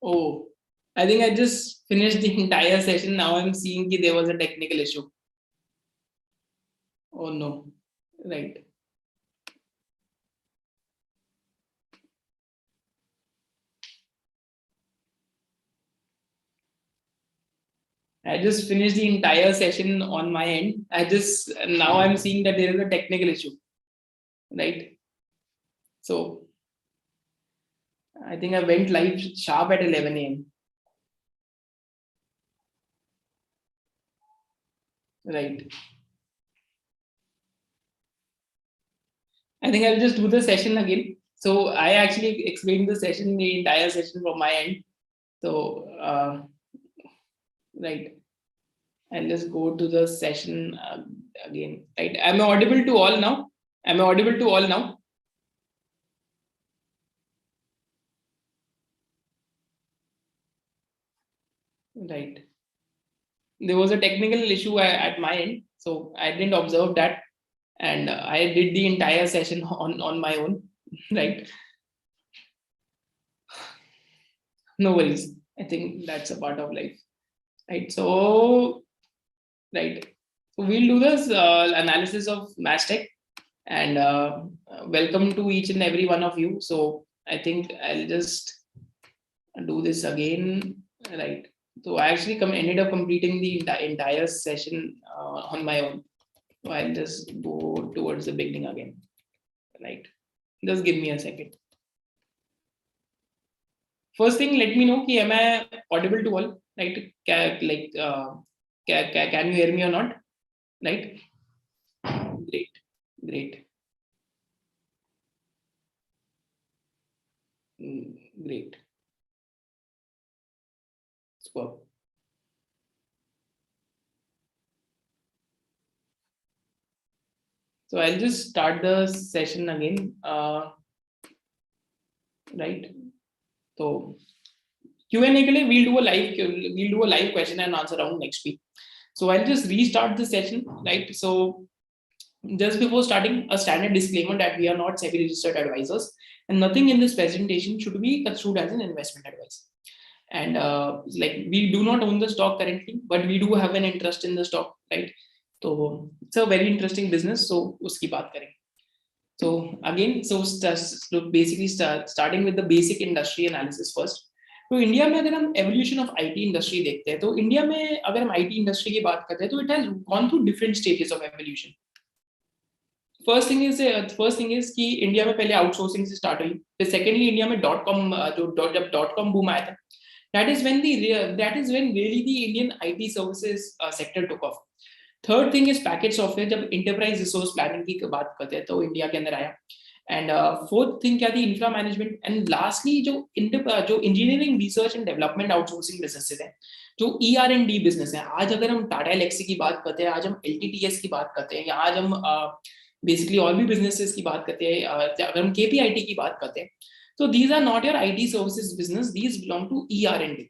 Oh, I think I just finished the entire session. Now I'm seeing that there was a technical issue. Oh no. Right. I just finished the entire session on my end. Now I'm seeing that there is a technical issue. Right. So I think I went live sharp at 11 a.m. Right. I think I'll just do the session again. So I actually explained the entire session from my end. So right, I'll just go to the session again. Right, am I audible to all now? Am I audible to all now? Right. There was a technical issue at my end, so I didn't observe that, and I did the entire session on my own. Right. No worries. I think that's a part of life. Right. So right. So we'll do this analysis of Mastech, and welcome to each and every one of you. So I think I'll just do this again. Right. So I actually ended up completing the entire session on my own. So I'll just go towards the beginning again. Right. Just give me a second. First thing, let me know ki am I audible to all? Right. Can you hear me or not? Right. Great. Great. Great. Superb. So I'll just start the session again. Right. So Q&A के लिए we'll do a live question and answer round next week. So I'll just restart the session, right? So just before starting, a standard disclaimer that we are not SEBI registered advisors, and nothing in this presentation should be construed as an investment advice. And like we do not own the stock currently, but we do have an interest in the stock, right? So it's a very interesting business. So uski baat करेंगे. So again, starting with the basic industry analysis first. तो India में अगर हम evolution of IT industry देखते हैं तो India में अगर हम आईटी इंडस्ट्री की बात करते हैं तो it has gone through different stages of evolution. First thing is कि इंडिया में पहले आउटसोर्सिंग से स्टार्ट हुई. फिर सेकेंडली इंडिया में जब डॉट कॉम बूम आया था, that is when really the Indian IT services sector took off. Third thing is package software. जब इंटरप्राइज रिसोर्स प्लानिंग की बात करते हैं तो इंडिया के अंदर आया. एंड फोर्थ थिंग क्या थी, इंफ्रा मैनेजमेंट. एंड लास्टली जो engineering research and development outsourcing businesses हैं, जो ER&D बिजनेस है. आज अगर हम टाटा एलेक्सी की बात करते हैं, आज हम LTTS की बात करते हैं, या आज हम बेसिकली और भी बिजनेसेस की बात करते हैं, अगर हम KPIT की बात करते हैं, तो these are not your IT services business, these belong to ER&D.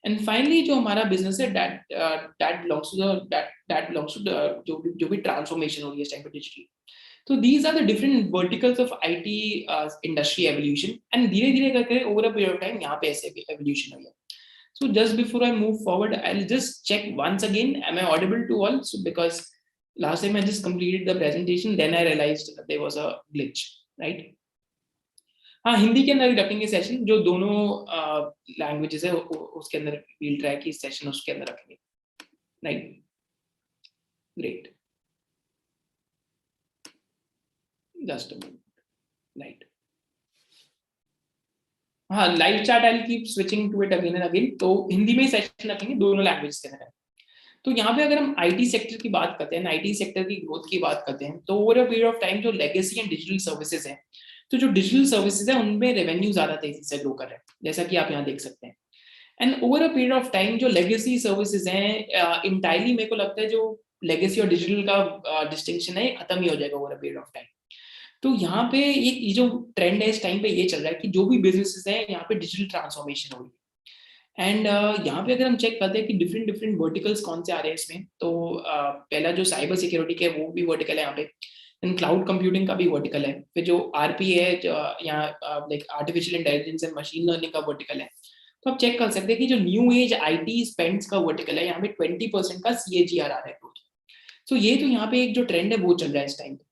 And finally जो हमारा बिजनेस है that belongs to जो भी ट्रांसफॉर्मेशन हो रही है इस टाइम पे डिजिटली. तो these are the different verticals of IT industry evolution. And धीरे धीरे करके over a period of time यहाँ पे ऐसे एवोल्यूशन हुई है. So just before I move forward, I'll just check once again, am I audible to all? So because last time I just completed the presentation, then I realized that there was a glitch, right? हाँ, हिंदी के अंदर रखेंगे session. जो दोनों languages है उसके अंदर we'll try की सेशन उसके अंदर रखेंगे. Right. Great. Just a minute. Right. हाँ, live chat I keep switching to it again and again. तो हिंदी में सेशन रखेंगे दोनों लैंग्वेज के अंदर. तो यहाँ पे अगर हम आईटी सेक्टर की बात करते हैं, आईटी सेक्टर की ग्रोथ की बात करते हैं, तो over a period of time जो लेगेसी एंड डिजिटल सर्विसेज है, तो जो डिजिटल सर्विसेज है उनमें रेवेन्यू ज्यादा तेजी से ग्रो कर रहे हैं, जैसा कि आप यहाँ देख सकते हैं. And over a period of time जो लेगेसी सर्विसेज हैं, इंटायरली मेरे को लगता है जो लेगेसी और डिजिटल का डिस्टिंक्शन है खत्म ही हो जाएगा over a period of time. तो यहाँ पे ये जो ट्रेंड है इस टाइम पे ये चल रहा है कि जो भी बिजनेसेस हैं यहाँ पे डिजिटल ट्रांसफॉर्मेशन हो रही है. एंड यहाँ पे अगर हम चेक करते हैं कि डिफरेंट डिफरेंट वर्टिकल्स कौन से आ रहे हैं इसमें, तो पहला जो साइबर सिक्योरिटी के वो भी वर्टिकल है यहाँ पे. एंड क्लाउड कंप्यूटिंग का भी वर्टिकल है. फिर जो RP है यहाँ like artificial intelligence and machine learning का वर्टिकल है. तो आप चेक कर सकते हैं कि जो न्यू एज आईटी स्पेंड्स का वर्टिकल है, यहाँ पे 20% का CAGR आ रहा है ग्रोथ। सो ये तो यहाँ पे एक जो ट्रेंड है वो चल रहा है इस टाइम पे।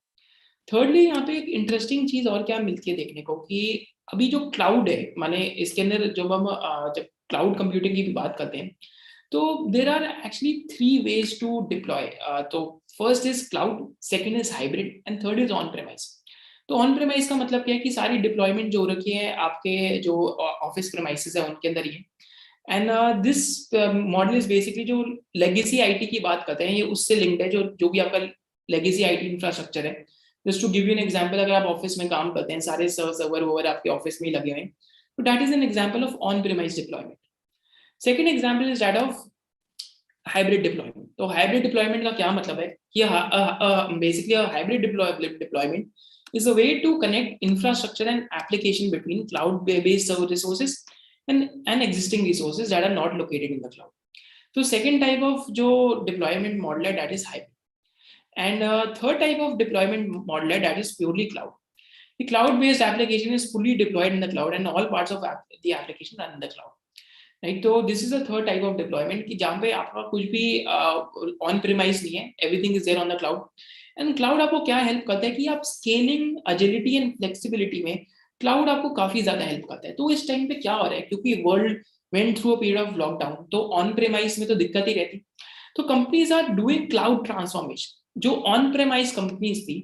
थर्डली यहाँ पे एक इंटरेस्टिंग चीज और क्या मिलती है देखने को कि अभी जो क्लाउड है, माने इसके अंदर जब हम जब क्लाउड कंप्यूटिंग की भी बात करते हैं, तो there are actually 3 ways to deploy. तो first is cloud, second is hybrid and third is on premise. तो ऑन प्रेमाइस का मतलब क्या है कि सारी डिप्लॉयमेंट जो हो रखी है आपके जो ऑफिस प्रेमाइसेस है उनके अंदर ही है। And this model is basically जो लेगेसी आईटी की बात करते हैं, ये उससे लिंक्ड है, जो जो भी आपका लेगेसी आईटी इंफ्रास्ट्रक्चर है। Just to give you an example, अगर आप ऑफिस में काम करते हैं, सारे सर्वर ववर आपके ऑफिस में ही लगे हुए हैं, तो that is an example of on premise deployment. Second example is that of hybrid deployment. तो हाइब्रिड डिप्लॉयमेंट का क्या मतलब है कि basically hybrid deployment is a way to connect infrastructure and application between cloud-based resources and existing resources that are not located in the cloud. So second type of जो deployment model है that is hybrid. And third type of deployment model है that is purely cloud. The cloud-based application is fully deployed in the cloud and all parts of the application are in the cloud. Right, तो this is the third type of deployment कि जहाँ पे आपका कुछ भी on premise नहीं है, everything is there on the cloud. And cloud आपको क्या हेल्प करता है कि आप स्केलिंग, एजिलिटी एंड फ्लेक्सिबिलिटी में क्लाउड आपको काफी ज्यादा हेल्प करता है। तो इस टाइम पे क्या हो रहा है, क्योंकि world went through a period of lockdown, तो ऑन प्रीमाइस में तो दिक्कत ही रहती, तो companies are doing cloud transformation. जो ऑन प्रीमाइस कंपनीज थी,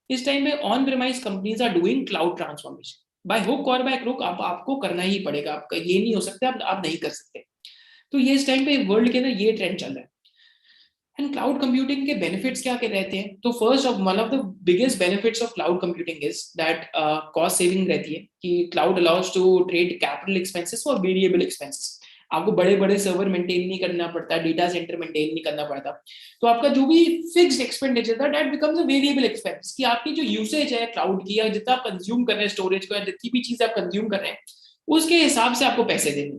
इस टाइम पे on premise companies are doing cloud transformation by hook और बाय क्रुक। आपको करना ही पड़ेगा, आपका ये नहीं हो सकता, आप नहीं कर सकते। तो ये इस टाइम पे वर्ल्ड के अंदर ये ट्रेंड चल रहा है। एंड क्लाउड कंप्यूटिंग के बेनिफिट्स क्या क्या रहते हैं, तो first of one of the biggest benefits of cloud computing is that cost saving रहती है कि cloud allows to trade capital expenses for variable expenses. आपको बड़े बड़े सर्वर मेंटेन नहीं करना पड़ता, डेटा सेंटर मेंटेन नहीं करना पड़ता, तो आपका जो भी फिक्स्ड एक्सपेंडिचर था that becomes a variable expense, कि आपकी जो यूसेज है क्लाउड की, या जितना आप कंज्यूम कर रहे हैं स्टोरेज को, या जितनी भी चीज आप कंज्यूम कर रहे हैं उसके हिसाब से आपको पैसे देने,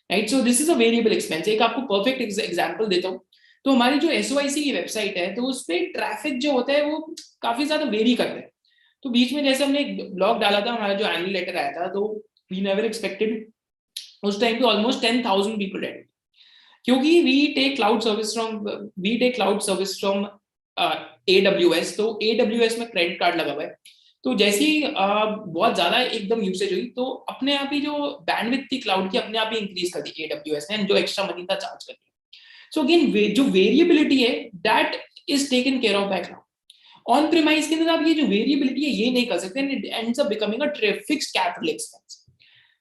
right. So this is a variable expense. एक आपको परफेक्ट एग्जांपल देता हूँ, तो हमारी जो SOIC की वेबसाइट है, तो उस पर ट्रैफिक जो होता है वो काफी ज्यादा वेरी करता है। तो बीच में जैसे हमने एक ब्लॉग डाला था, हमारा जो एनुअल लेटर आया था, तो वी नेवर एक्सपेक्टेड उस टाइम पे ऑलमोस्ट 10,000 पीपल रेड, क्योंकि we take cloud service from AWS। तो AWS में क्रेडिट कार्ड लगा हुआ है, तो जैसे ही बहुत ज्यादा एकदम यूसेज हुई, तो अपने आप ही जो बैंडविड्थ थी क्लाउड की अपने आप ही इंक्रीज कर दी AWS ने, जो एक्स्ट्रा मनी था चार्ज कर दिया। सो अगेन जो वेरिएबिलिटी है that is taken care of by cloud. On premise के अंदर आप ये जो वेरिएबिलिटी है ये नहीं कर सकते, and it ends up becoming a fixed capital expense.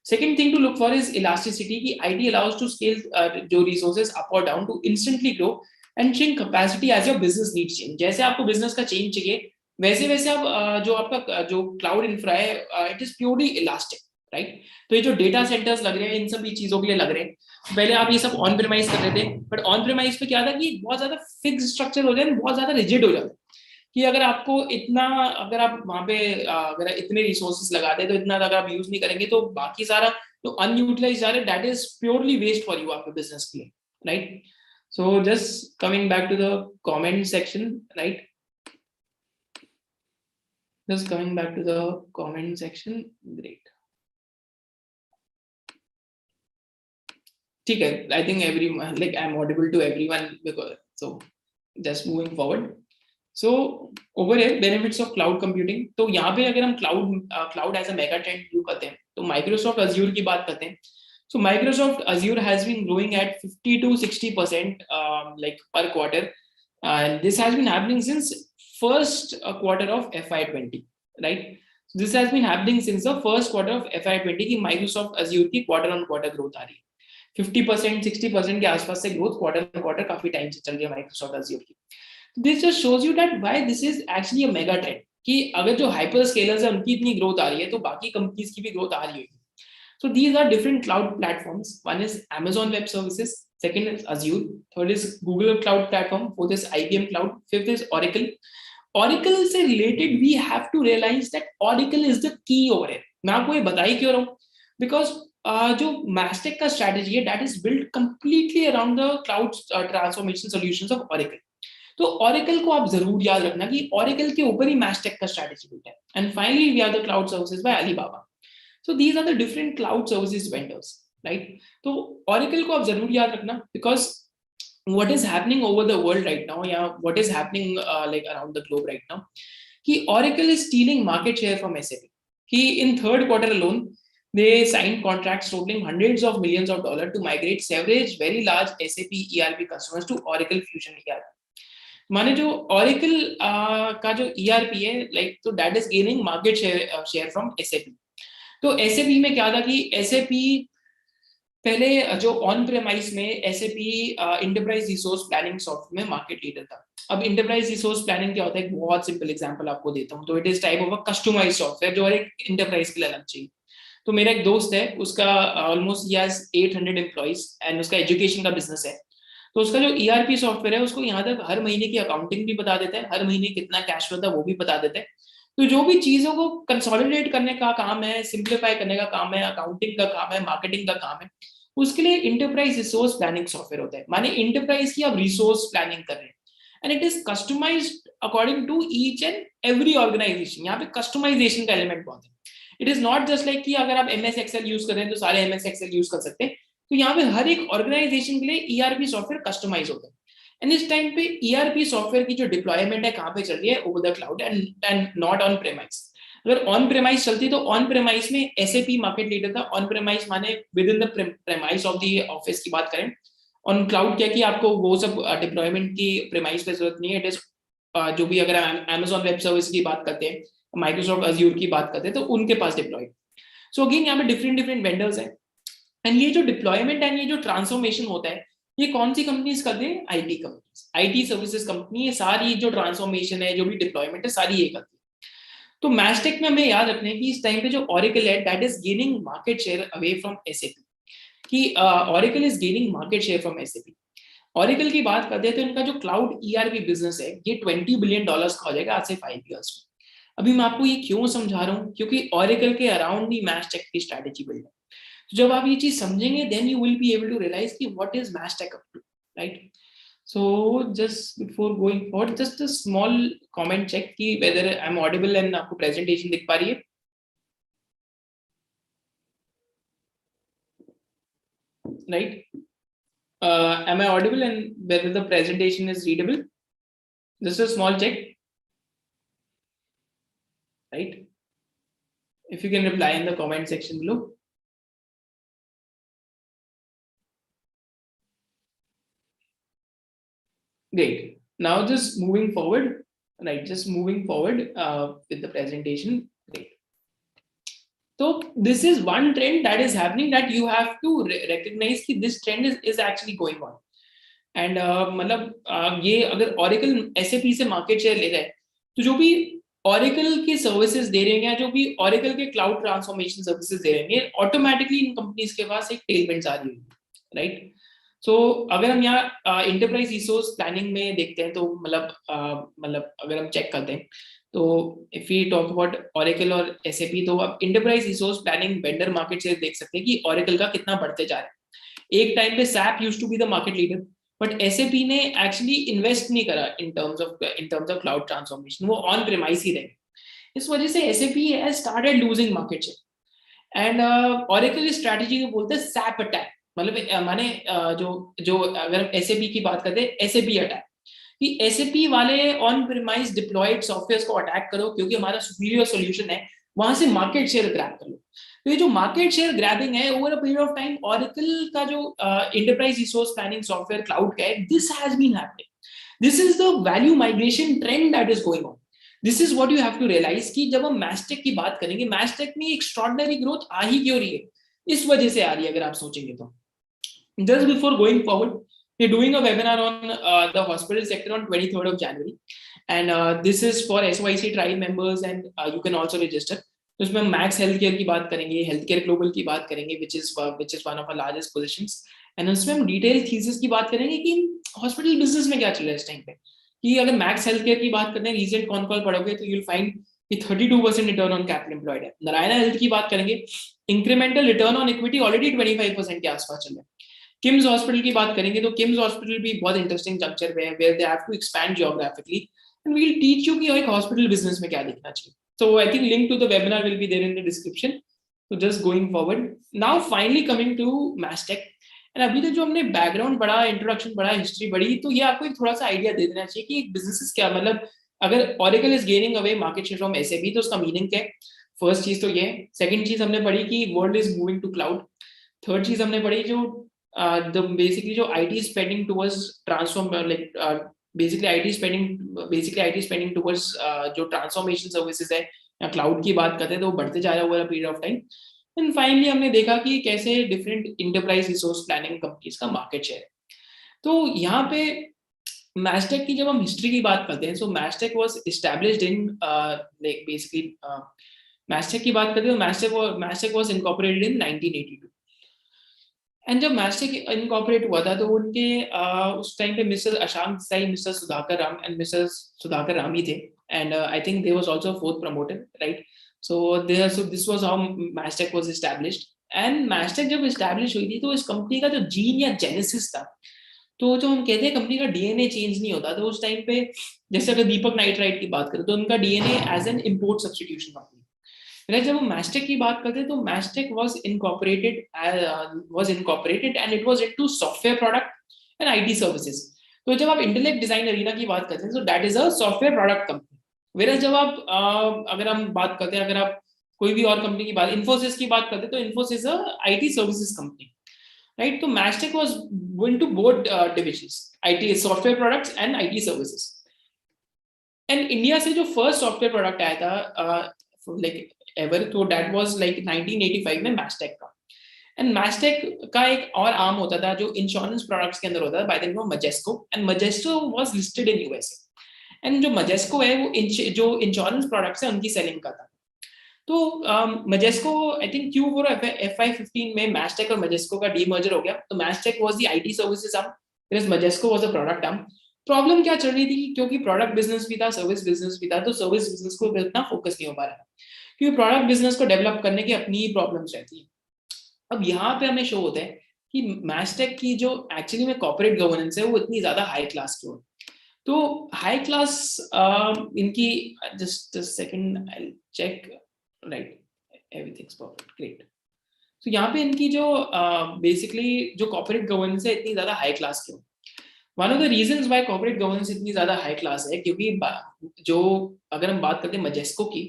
Second thing to look for is elasticity, कि IT allows to scale जो resources up or down to instantly grow and shrink capacity as your business needs change। जैसे आपको business का change चाहिए, वैसे वैसे आप जो आपका जो cloud infra है, it is purely elastic, right? तो ये जो data centers लग रहे हैं इन सभी चीजों के लिए लग रहे हैं, पहले आप ये सब ऑन प्रीमाइस कर रहे थे, बट ऑन प्रीमाइस पे क्या था कि बहुत ज्यादा फिक्स स्ट्रक्चर हो जाए, बहुत ज्यादा रिजिड हो जाता है, कि अगर आपको इतना, अगर आप वहां पे अगर इतने रिसोर्सेस लगा दे, तो इतना अगर आप यूज नहीं करेंगे, तो बाकी सारा जो अनयूटिलाइज जा रहा है that is purely waste for you आपके बिजनेस के लिए, right. So just coming back to the comment section, right, just coming back to the comment section, great, ठीक है। I think every like I am audible to everyone, because so just moving forward. So over है benefits of cloud computing. तो यहाँ पे अगर हम cloud as a mega trend view करते हैं, तो माइक्रोसॉफ्ट अज्यूर की बात करते हैं। So Microsoft Azure has been growing at 50 to 60% like per quarter, and this has been happening since first quarter of FY20, right? So this has been happening since the first quarter of FY20 कि Microsoft azure की quarter on quarter growth आ रही है, 50% 60% के आसपास से growth quarter on quarter काफी time से चल रही है माइक्रोसॉफ्ट अज्यूर की। This just shows you that why this is actually a mega trend, कि अगर जो हाइपर स्केलर्स है उनकी इतनी ग्रोथ आ रही है, तो बाकी कंपनीज की भी ग्रोथ आ रही है। So these are different cloud platforms. One is Amazon Web Services, second is Azure, third is Google Cloud Platform, fourth is IBM Cloud, fifth is Oracle. Oracle से related we have to realize that Oracle is the key over here. मैं आपको ये बता ही क्यों रहा हूँ, because जो Mastech का strategy है that is built completely around the cloud transformation solutions of Oracle. तो Oracle को आप जरूर याद रखना कि Oracle के ऊपर ही Mastech का strategy built है। And finally we have the cloud services by Alibaba. So these are the different cloud services vendors. Right. तो Oracle को आप जरूर याद रखना, because what is happening over the world right now, या what is happening like around the globe right now, कि Oracle is stealing market share from SAP. कि in third quarter alone they signed contracts totaling hundreds of millions of dollars to migrate several very large SAP ERP customers to Oracle Fusion ERP. माने जो Oracle का जो ERP है, like, तो that is gaining market share from SAP. तो SAP में क्या था कि SAP पहले जो ऑन प्रेमाइस में SAP enterprise resource planning software में मार्केट लीडर था। अब इंटरप्राइज रिसोर्स प्लानिंग क्या होता है, एक बहुत सिंपल एग्जांपल आपको देता हूँ। तो it is type of a customised software जो हर एक इंटरप्राइज के लिए अलग चाहिए। तो मेरा एक दोस्त है, उसका almost he has 800 employees and उसका एजुकेशन का बिजनेस है। तो उसका जो ERP सॉफ्टवेयर है, उसको यहाँ तक हर महीने की अकाउंटिंग भी बता देता है, हर महीने कितना कैश फ्लो था वो भी बता देता है। तो जो भी चीजों को कंसोलिडेट करने का काम है, सिंप्लीफाई करने का काम है, अकाउंटिंग का काम है, मार्केटिंग का काम है, उसके लिए इंटरप्राइज रिसोर्स प्लानिंग सॉफ्टवेयर होता है। माने इंटरप्राइज की आप रिसोर्स प्लानिंग कर रहे हैं and it is customised according to each and every organisation. यहाँ पे कस्टमाइजेशन का एलिमेंट बहुत है। It is not just like कि अगर आप MS Excel यूज कर रहे हैं तो सारे MS Excel यूज कर सकते हैं। तो यहाँ पे हर एक ऑर्गेनाइजेशन के लिए ERP सॉफ्टवेयर कस्टमाइज होता है। एंड इस टाइम पे ERP सॉफ्टवेयर की जो डिप्लॉयमेंट है कहाँ पे चल रही है, over the cloud and not on premise. अगर ऑन प्रेमाइस चलती तो ऑन प्रेमाइस में SAP मार्केट लीडर था। ऑन प्रेमाइस माने with in the premise of the office की बात करें। ऑन क्लाउड क्या कि आपको वो सब डिप्लॉयमेंट की प्रेमाइस पे जरूरत नहीं है। इट इज जो भी अगर Amazon वेब सर्विस की बात करते हैं, माइक्रोसॉफ्ट अज्यूर की बात करते हैं, तो उनके पास डिप्लॉयड। सो अगेन यहाँ पे डिफरेंट डिफरेंट वेंडर्स हैं एंड ये जो डिप्लॉयमेंट एंड ये जो ट्रांसफॉर्मेशन होता है, ये कौन सी कंपनीज करते हैं? IT companies, IT services company. ये सारी जो ट्रांसफॉर्मेशन है, जो भी डिप्लॉयमेंट है, सारी ये करती है। तो मैस्टेक में हमें याद रखना है कि इस टाइम पे जो Oracle है that is gaining market share away from SAP। कि Oracle is gaining market share from SAP। Oracle की बात करते हैं तो इनका जो क्लाउड ERP बिजनेस है ये $20 बिलियन का हो जाएगा आज से 5 इयर्स में। अभी मैं आपको ये क्यों समझा रहा हूँ, क्योंकि Oracle के अराउंड ही मैस्टेक की स्ट्रेटेजी बिल्ड है। तो जब आप ये चीज समझेंगे then you will be able to realise कि what is Mastek up to, right. So just before going forward, just a small comment check कि whether I'm audible and आपको presentation दिख पा रही है, right? Am I audible and whether the presentation is readable? Just a small check, right? If you can reply in the comment section below. Great. Now just moving forward, right? Just moving forward with the presentation. Great. So this is one trend that is happening that you have to recognize कि this trend is actually going on. And मतलब ये अगर Oracle SAP से market share ले रहा है, तो जो भी Oracle की सर्विसेज दे रहे हैं या जो भी Oracle के क्लाउड ट्रांसफॉर्मेशन सर्विसेज दे रहे हैं, ऑटोमेटिकली इन कंपनीज के पास एक टेलविंड्स आ रही है, राइट। सो अगर हम यहाँ इंटरप्राइज रिसोर्स प्लानिंग में देखते हैं तो मतलब अगर हम चेक करते हैं तो if you talk about Oracle और SAP, तो आप enterprise resource planning vendor market share देख सकते हैं कि Oracle का कितना बढ़ते जा रहा है। एक टाइम पे SAP used to be the market leader, but SAP ने एक्चुअली इन्वेस्ट नहीं करा in terms of cloud transformation, वो ऑन प्रेमाइस ही रहे। इस वजह से SAP has started losing market share and Oracle strategy को बोलते हैं SAP अटैक। मतलब माने जो अगर हम SAP की बात करते हैं, SAP अटैक, कि SAP वाले ऑन प्रेमाइस डिप्लॉयड सॉफ्टवेयर को अटैक करो क्योंकि हमारा सुपीरियर सॉल्यूशन है, वहां से मार्केट शेयर ग्रैब कर लो। तो ये जो मार्केट शेयर ग्रैबिंग है over a period of time, Oracle का जो enterprise resource planning software cloud का है, this has been happening. This is the value migration trend that is going on. This is what you have to realise कि जब हम मैस्टेक की बात करेंगे, मैस्टेक में एक्स्ट्रॉर्डिनरी ग्रोथ आ ही क्यों रही है, इस वजह से आ रही है अगर आप सोचेंगे तो। Just before going forward, we're doing a webinar on the hospital sector on 23rd of January, and this is for SYC tribe members, and you can also register. तो इसमें हम मैक्स हेल्थ केयर की बात करेंगे, health care global की बात करेंगे, which is one of our largest positions, and उसमें हम डिटेल थीसिस की बात करेंगे कि हॉस्पिटल बिजनेस में क्या चल रहा है इस टाइम पे। कि अगर मैक्स हेल्थ केयर की बात करते हैं, रीसेंट कॉन कॉल पढ़ोगे तो you'll find कि 32% रिटर्न ऑन कैपिटल एम्प्लॉयड है। नारायणा हेल्थ की बात करेंगे, incremental return on equity already 25% के आसपास चल रहा है। किम्स हॉस्पिटल की बात करेंगे तो किम्स हॉस्पिटल भी बहुत इंटरेस्टिंग जंक्चर पे है, where they have to expand geographically, and we will teach you कि एक हॉस्पिटल बिजनेस में क्या देखना चाहिए। So I think link to the webinar will be there in the description. तो just going forward now finally coming to Mastek. And अभी तक जो हमने बैकग्राउंड पढ़ा, इंट्रोडक्शन पढ़ा, हिस्ट्री पढ़ी, तो ये आपको एक थोड़ा सा आइडिया दे देना चाहिए कि बिजनेसेस क्या, मतलब अगर Oracle is gaining away market share from SAP तो उसका मीनिंग क्या है। फर्स्ट चीज तो ये है। सेकंड चीज हमने पढ़ी कि world is moving to cloud. Third चीज हमने पढ़ी जो बेसिकली जो IT spending towards transform, like basically IT spending towards जो ट्रांसफॉर्मेशन सर्विसेज है या क्लाउड की बात करते हैं तो वो बढ़ते जा रहा है over a period of time. And finally हमने देखा कि कैसे different enterprise resource planning companies का मार्केट शेयर है। तो यहाँ पे मैस्टेक की जब हम हिस्ट्री की बात करते हैं, so Mastek was established in like basically Mastek की बात करते हैं तो Mastek was incorporated in 1982। And जब मैस्टेक इनकॉर्पोरेट हुआ था तो उनके उस टाइम पे mister Ashank Desai, mister Sudhakar Ram and mister Sudhakar Rami थे। And I think they was also fourth promoter, right? So this was how Mastek was established. And Mastek जब एस्टैब्लिश हुई थी तो इस कंपनी का जो जीन या जेनेसिस था, तो जो हम कहते हैं कंपनी का डीएनए चेंज नहीं होता, तो उस टाइम पे जैसे अगर दीपक नाइट्राइट की बात करें तो उनका DNA as an import substitution company. जब हम मैस्टेक की बात करते हैं तो Mastek was incorporated and it was into software product and IT services. तो जब आप इंटेलेक्ट डिजाइन अरीना की बात करते हैं तो that is a software product company. Whereas जब आप अगर हम बात करते हैं, अगर आप कोई भी और कंपनी की बात, इन्फोसिस की बात करते हैं तो Infosys a IT services company, right? तो Mastek was going to both divisions, IT software products and IT services. And India से जो फर्स्ट सॉफ्टवेयर प्रोडक्ट आया था लाइक एवर, तो दैट वाज लाइक 1985 में मैस्टेक का। एंड मैस्टेक का एक और आर्म होता था जो इंश्योरेंस प्रोडक्ट्स के अंदर होता था, by the name of Majesco. And Majesco was listed in USA. And जो मजेस्को है वो जो इंश्योरेंस प्रोडक्ट्स है उनकी सेलिंग का था। तो मजेस्को आई थिंक Q4 FY15 में मैस्टेक और मजेस्को का डीमर्जर हो गया। तो Mastek was the IT services arm, whereas Majesco was the product arm. Problem क्या चल रही थी, क्योंकि प्रोडक्ट बिजनेस भी था, सर्विस बिजनेस भी था, तो सर्विस बिजनेस को इतना फोकस नहीं हो पा रहा था, क्योंकि प्रोडक्ट बिजनेस को डेवलप करने की अपनी ही प्रॉब्लम्स रहती है। अब यहाँ पे हमें शो होता है कि मैस्टेक की जो एक्चुअली में कॉर्पोरेट गवर्नेंस है वो इतनी ज्यादा हाई क्लास की हो। तो हाई क्लास इनकी, just second I check, right, everything's perfect, great. तो यहाँ पे इनकी जो बेसिकली जो कॉर्पोरेट गवर्नेंस है इतनी ज्यादा हाई क्लास की हो। One of the reasons why corporate governance इतनी ज्यादा हाई क्लास है, क्योंकि जो अगर हम बात करते हैं मजेस्को की,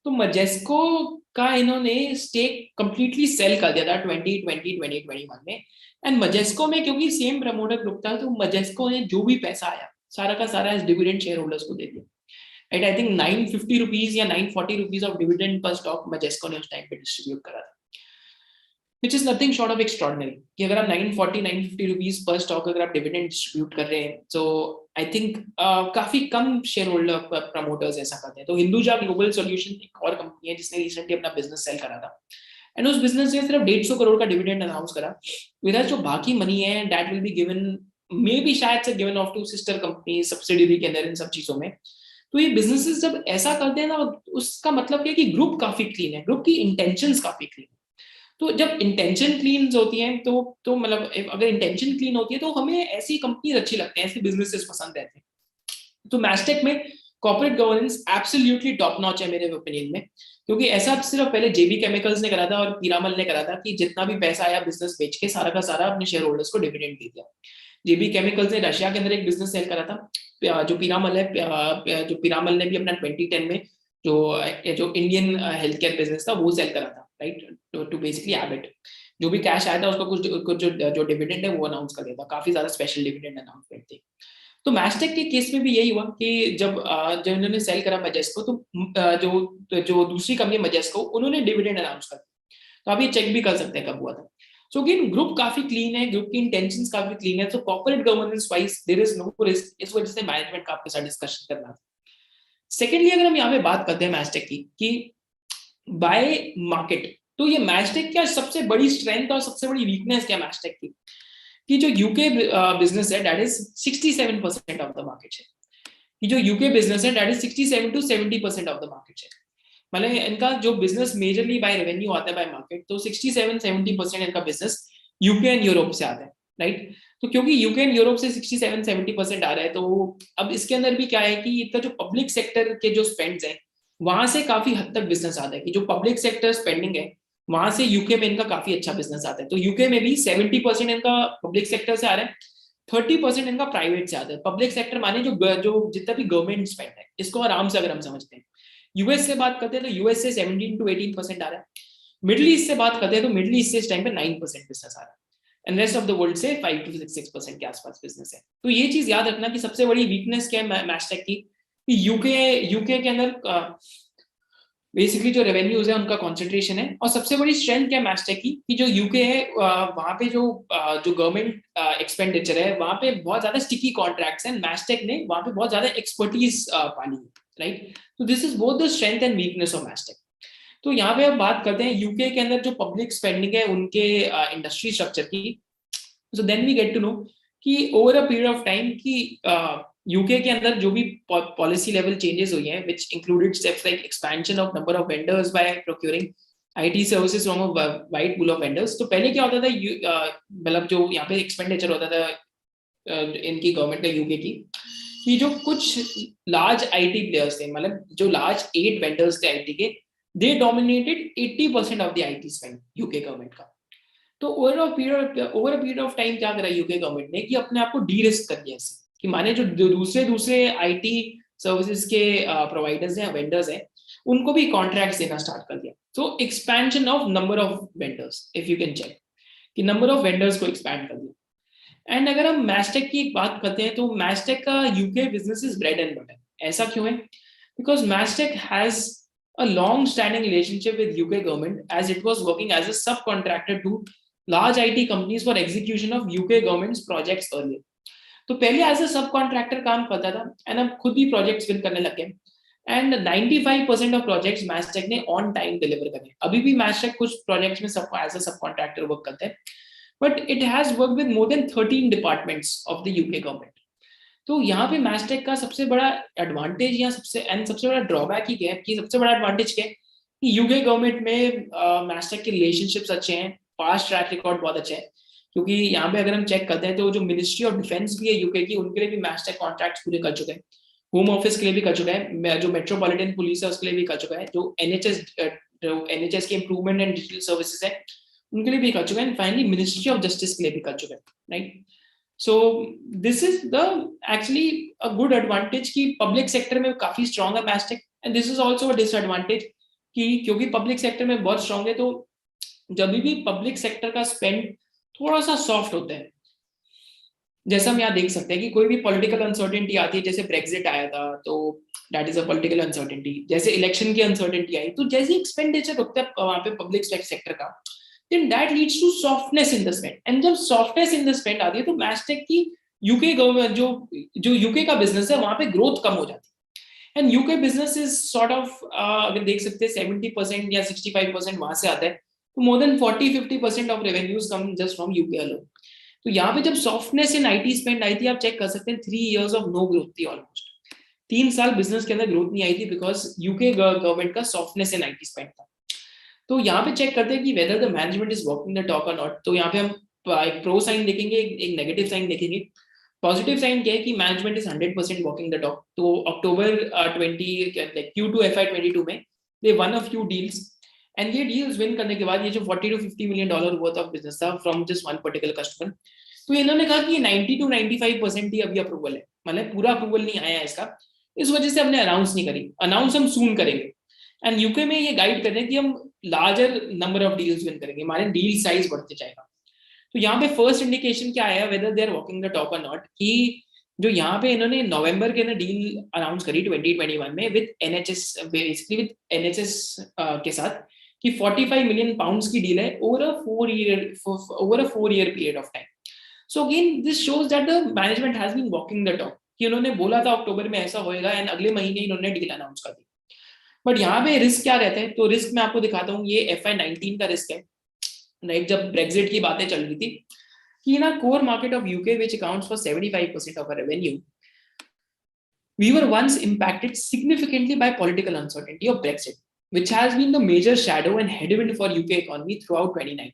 तो मजेस्को का इन्होंने स्टेक कंप्लीटली सेल कर दिया था 2021 में। एंड मजेस्को में क्योंकि सेम प्रमोटर ग्रुप था, तो मजेस्को ने जो भी पैसा आया सारा का सारा डिविडेंड शेयर होल्डर्स को दे दिया। राइट, आई थिंक 950 रुपीज या 940 रुपीज ऑफ डिविडेंड पर स्टॉक मजेस्को ने उस टाइम पे डिस्ट्रीब्यूट करा था, which is nothing short of extraordinary. कि अगर आप 950 रुपीज पर स्टॉक अगर आप डिविडेंड डिस्ट्रीब्यूट कर रहे हैं, तो आई थिंक काफी कम शेयर होल्डर प्रमोटर्स ऐसा करते हैं। तो हिंदुजा ग्लोबल सॉल्यूशन एक और कंपनी है जिसने रिसेंटली अपना बिजनेस सेल करा था, एंड उस बिजनेस ने सिर्फ 150 करोड़ का डिविडेंड अनाउंस करा। विद जो बाकी मनी है that will be given, maybe शायद से given off to sister company subsidiary के अंदर, इन सब चीजों में। तो ये बिजनेसेस जब ऐसा करते हैं ना, उसका मतलब क्या है कि ग्रुप काफी क्लीन है, ग्रुप की इंटेंशंस काफी क्लीन है। तो जब इंटेंशन क्लीन होती है तो मतलब अगर इंटेंशन क्लीन होती है तो हमें ऐसी कंपनीज अच्छी लगती हैं, ऐसे बिजनेसेस पसंद रहते हैं। तो मैस्टेक में corporate governance absolutely top notch है मेरे ओपिनियन में, क्योंकि ऐसा सिर्फ पहले जेबी केमिकल्स ने करा था और पीरामल ने करा था कि जितना भी पैसा आया बिजनेस बेच के सारा का सारा अपने शेयर होल्डर्स को डिविडेंड दे दिया। जेबी केमिकल्स ने रशिया के अंदर एक बिजनेस सेल करा था, जो पीरामल है, जो पीरामल ने भी अपना 2010 में जो जो इंडियन हेल्थ केयर बिजनेस था वो सेल करा था, राइट, टू बेसिकली एबिट। जो भी कैश आया था उसका कुछ जो डिविडेंड है वो अनाउंस कर दिया था, काफी ज्यादा स्पेशल डिविडेंड अनाउंसमेंट थी। तो मैस्टेक के केस में भी यही हुआ कि जब इन्होंने सेल करा मजेस्को, तो जो दूसरी कंपनी मजेस्को, उन्होंने डिविडेंड अनाउंस कर दिया। तो आप ये चेक भी कर सकते हैं कब हुआ था। सो अगेन ग्रुप काफी क्लीन है, ग्रुप की इंटेंशंस काफी क्लीन है, तो corporate governance wise there is no risk. इस वजह से मैनेजमेंट का आपके साथ डिस्कशन करना था। सेकेंडली अगर हम यहाँ पे बात करते हैं मैस्टेक की कि बाय मार्केट, तो ये मैस्टेक क्या सबसे बड़ी स्ट्रेंथ और सबसे बड़ी वीकनेस क्या मैस्टेक की, कि जो यूके बिजनेस है that is 67% of the market share. कि जो यूके बिजनेस है that is 67 to 70% of the market share. मतलब इनका जो बिजनेस मेजरली बाय रेवेन्यू आता है बाय मार्केट, तो 67-70% इनका बिजनेस यूके एंड यूरोप से आता है, राइट। तो क्योंकि यूके एंड यूरोप से 67-70% आ रहा है, तो अब इसके अंदर भी क्या है कि इनका जो पब्लिक सेक्टर के जो स्पेंड्स है वहां से काफी हद तक बिजनेस आता है। कि जो पब्लिक सेक्टर स्पेंडिंग है वहां से यूके में इनका काफी अच्छा बिजनेस आता है। तो यूके में भी 70% इनका पब्लिक सेक्टर से आ रहा है, 30% इनका प्राइवेट से आता है। पब्लिक सेक्टर माने जो जितना भी गवर्नमेंट स्पेंड है, इसको आराम से अगर हम समझते हैं। यूएस से बात करते हैं तो यूएस से 17 to 18% आ रहा है। मिडिल ईस्ट से बात करते हैं तो मिडिल ईस्ट से इस टाइम पे 9% बिजनेस आ रहा है, and rest of the world से 5 to 6% के आसपास बिजनेस है। तो ये चीज याद रखना कि सबसे बड़ी वीकनेस क्या है मैशटेक की, यूके यूके के अंदर बेसिकली जो रेवेन्यूज है उनका कॉन्सेंट्रेशन है। और सबसे बड़ी स्ट्रेंथ क्या है मैशटेक की, कि जो यूके है वहां पे जो गवर्नमेंट एक्सपेंडिचर है वहां पे बहुत ज्यादा स्टिकी कॉन्ट्रैक्ट्स हैं, मैशटेक ने वहां पे बहुत ज्यादा एक्सपर्टीज पाली है, राइट। तो this is both the strength and weakness of Mastek. तो यहाँ पे हम बात करते हैं यूके के अंदर जो पब्लिक स्पेंडिंग है उनके इंडस्ट्री स्ट्रक्चर की। So then we get to know कि over a period of time कि यूके के अंदर जो भी पॉलिसी लेवल चेंजेस हुई हैं, which included steps like expansion of number of vendors by procuring IT services from a wide pool of vendors. तो पहले क्या होता था, मतलब जो यहाँ पे एक्सपेंडिचर होता था इनकी गवर्नमेंट का यूके की, कि जो कुछ लार्ज आईटी प्लेयर्स थे, मतलब जो लार्ज 8 वेंडर्स थे आईटी के, दे dominated 80% of the IT spend UK government का। तो over a period of time क्या करा यूके गवर्नमेंट ने, कि अपने आप को डी रिस्क कर दिया ऐसे, कि माने जो दूसरे दूसरे आईटी सर्विसेज के प्रोवाइडर्स हैं, वेंडर्स हैं, उनको भी कॉन्ट्रैक्ट्स देना स्टार्ट कर दिया। तो expansion of number of vendors, if you can check, कि नंबर ऑफ वेंडर्स को एक्सपैंड कर दिया। एंड अगर हम मैशटेक की बात करते हैं तो मैशटेक का UK business is bread and butter. ऐसा क्यों है? Because Mastek has a long standing relationship with UK government, as it was working as a subcontractor to large IT companies for execution of UK government's projects earlier. तो पहले as a सब contractor काम करता था and अब खुद ही projects win करने लगे। एंड 95% ऑफ प्रोजेक्ट्स मैशटेक ने ऑन टाइम डिलीवर करे। अभी भी मैशटेक कुछ प्रोजेक्ट्स में सब एज अ सब कॉन्ट्रैक्टर वर्क करते हैं, but it has work with more than 13 departments of the UK government. तो यहाँ पे मैशटेक का सबसे बड़ा एडवांटेज या सबसे बड़ा ड्रॉबैक ही क्या है, कि सबसे बड़ा एडवांटेज क्या है कि यूके गवर्नमेंट में मैशटेक के रिलेशनशिप्स अच्छे हैं, पास्ट ट्रैक रिकॉर्ड बहुत अच्छा है। क्योंकि यहाँ पे अगर हम चेक करते हैं तो जो मिनिस्ट्री ऑफ डिफेंस भी है यूके की, उनके लिए भी मैशटेक कॉन्ट्रैक्ट्स पूरे कर चुके हैं। होम ऑफिस के लिए भी कर चुका है, जो मेट्रोपॉलिटन पुलिस है उसके लिए भी कर चुका है, जो एनएचएस के इंप्रूवमेंट एंड डिजिटल सर्विसेज है उनके लिए भी कर चुका है, फाइनली मिनिस्ट्री ऑफ जस्टिस के लिए भी कर चुका है, right. So this is the actually a good advantage कि public sector में काफी strong है मैशटेक, and this is also a disadvantage कि क्योंकि public sector में बहुत strong है, तो जब भी public sector का spend थोड़ा सा soft होता है। जैसा हम यहाँ देख सकते हैं कि कोई भी पॉलिटिकल अनसर्टेनिटी आती है, जैसे ब्रेक्सिट आया था तो that is a political uncertainty, जैसे इलेक्शन की अनसर्टेनिटी आई, तो जैसे एक्सपेंडिचर रुकता है वहां पे पब्लिक सेक्टर का, then that leads to softness in the spend, and जब softness in the spend आती है तो मैशटेक की यूके गवर्नमेंट जो यूके का बिजनेस है वहां पे ग्रोथ कम हो जाती है। And UK business is sort of अगर देख सकते हैं 70% या 65% वहां से आता है, तो more than 40-50% of revenues come just from UK alone. तो यहाँ पे जब सॉफ्टनेस इन आईटी स्पेंड आई थी, आप चेक कर सकते हैं 3 years ऑफ नो ग्रोथ थी ऑलमोस्ट। 3 साल बिजनेस के अंदर ग्रोथ नहीं आई थी बिकॉज यूके गवर्नमेंट का सॉफ्टनेस इन आईटी स्पेंड था। तो यहाँ पे चेक करते हैं कि whether the management is walking the talk और नॉट। तो यहाँ पे हम एक प्रो साइन देखेंगे, एक नेगेटिव साइन देखेंगे। पॉजिटिव साइन क्या है कि management is 100% walking the talk. तो अक्टूबर 20 Q2 FY22 में they won a few deals, and ये डील्स विन करने के बाद ये जो $40 to $50 million worth of business था from just one particular customer, तो इन्होंने कहा कि 90 to 95% ही अभी अप्रूवल है, मतलब पूरा अप्रूवल नहीं आया इसका, इस वजह से हमने अनाउंस नहीं करी, अनाउंस हम सून करेंगे। एंड यूके में ये गाइड कर रहे हैं कि हम larger number of deals win करेंगे, हमारे डील साइज बढ़ते जाएगा। तो यहाँ पे फर्स्ट इंडिकेशन क्या आया, whether they are walking the talk और नॉट, कि जो यहाँ पे इन्होंने नवंबर के अंदर डील अनाउंस करी 2021 में with NHS, basically with NHS के साथ, कि 45 million pounds की डील है over a 4 year period of time. So again this shows that the management has been walking the talk, कि उन्होंने बोला था अक्टूबर में ऐसा होएगा एंड अगले महीने इन्होंने डील अनाउंस कर दी। बट यहाँ पे रिस्क क्या रहता है, तो रिस्क मैं आपको दिखाता हूँ, ये FY19 का रिस्क है, राइट। जब ब्रेक्सिट की बातें चल रही थी कि ना core market of UK which accounts for 75% of our revenue, we were once impacted significantly by political uncertainty of Brexit, which has been the major shadow and headwind for UK economy throughout 2019.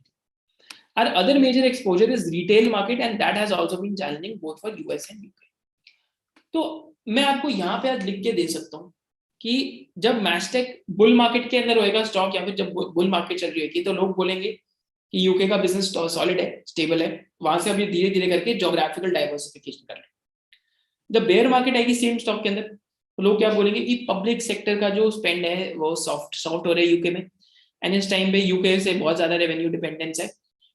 Our other major exposure is retail market, and that has also been challenging both for US and UK. तो मैं आपको यहाँ पे आज लिख के दे सकता हूँ कि जब मैस्टेक बुल मार्केट के अंदर होएगा स्टॉक, या फिर जब बुल मार्केट चल रही होगी, तो लोग बोलेंगे कि यूके का बिजनेस सॉलिड है, स्टेबल है, वहां से अभी धीरे धीरे करके जोग्राफिकल डाइवर्सिफिकेशन कर रहे हैं। जब बेयर मार्केट आएगी सेम स्टॉक के अंदर, तो लोग क्या बोलेंगे कि पब्लिक सेक्टर का जो स्पेंड है वो सॉफ्ट हो रहा है यूके में, एंड इस टाइम पे यूके से बहुत ज्यादा रेवेन्यू डिपेंडेंस है,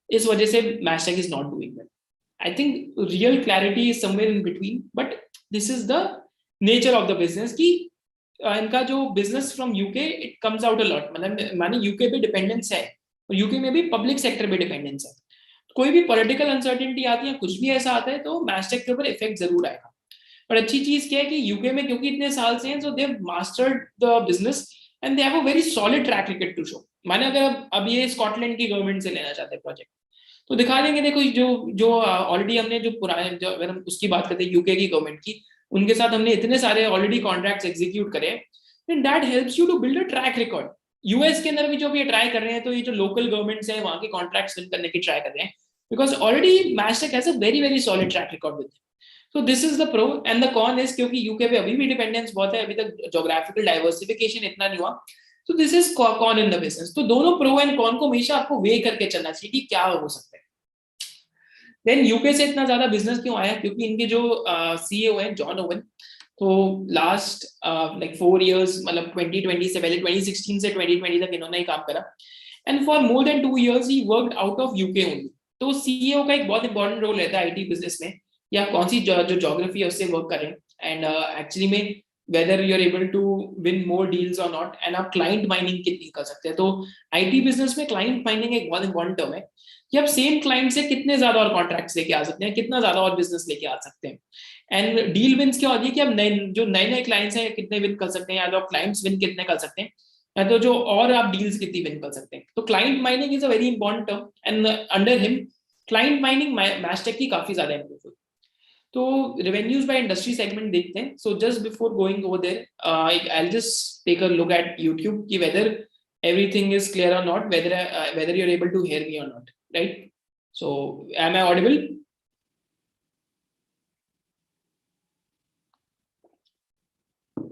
इस वजह से Mastek is not doing well. I think real clarity is somewhere in between, but this is the nature of the business कि इनका जो business from UK it comes out a lot, मतलब माने यूके पे डिपेंडेंस है, और यूके में भी पब्लिक सेक्टर पे डिपेंडेंस है। कोई भी पॉलिटिकल अनसर्टेनिटी आती है, कुछ भी ऐसा आता है, तो मैस्टेक के ऊपर इफेक्ट जरूर आएगा। पर अच्छी चीज क्या है कि यूके में क्योंकि इतने साल से हैं, so they have mastered the business and they have a very solid track record to show. माने अगर अब ये स्कॉटलैंड की गवर्नमेंट से लेना चाहते हैं प्रोजेक्ट, तो दिखा देंगे, देखो जो जो ऑलरेडी हमने जो पुराने, जो अगर हम उसकी बात करते हैं यूके की गवर्नमेंट की, उनके साथ हमने इतने सारे ऑलरेडी कॉन्ट्रैक्ट्स एग्जीक्यूट करे, then that helps you to build a track record. US के अंदर भी जो ये ट्राई कर रहे हैं, तो ये जो लोकल गवर्नमेंट्स हैं वहां के कॉन्ट्रैक्ट्स विन करने की ट्राई कर रहे हैं, because already Mastek has a very very solid track record with. So this is the pro and the con is क्योंकि यूके पे अभी भी डिपेंडेंस बहुत है, अभी तक जोग्राफिकल डाइवर्सिफिकेशन इतना नहीं हुआ, तो this is con in the business. तो दोनों प्रो एंड कॉन को हमेशा आपको वे करके चलना चाहिए कि क्या हो सकता है। देन यूके से इतना ज्यादा बिजनेस क्यों आया, क्योंकि इनके जो सीईओ है जॉन ओवन, तो लास्ट लाइक 4 इयर्स, मतलब 2020 से पहले 2016 से 2020 तक इन्होंने ही काम करा, and for more than 2 years he worked out of UK only. तो सीईओ का एक बहुत इंपॉर्टेंट रोल रहता है आईटी बिजनेस में, या कौन सी जो ज्योग्राफी है उससे वर्क करें, एंड एक्चुअली में whether you are able to win more deals और नॉट, एंड आप क्लाइंट माइनिंग कितनी कर सकते हैं। तो आईटी बिजनेस में क्लाइंट माइनिंग एक बहुत इंपॉर्टेंट टर्म है कि आप सेम क्लाइंट से कितने ज्यादा और कॉन्ट्रैक्ट्स लेके आ सकते हैं, कितना ज्यादा और बिजनेस लेके आ सकते हैं। एंड डील विंस क्या होती है कि आप नए नए क्लाइंट्स हैं कितने विन कर सकते हैं, या तो आप क्लाइंट्स विन कितने कर सकते हैं, या तो जो और आप डील्स कितनी विन कर सकते हैं। तो client mining is a very important term, and under him client mining Mastek की काफी ज्यादा इंप्रूव हुई। तो रेवेन्यूज बाय इंडस्ट्री सेगमेंट देखते हैं। So just before going over there, I will just take a look at YouTube कि whether everything is clear or not, whether you're able to hear me or not, right? So am I audible?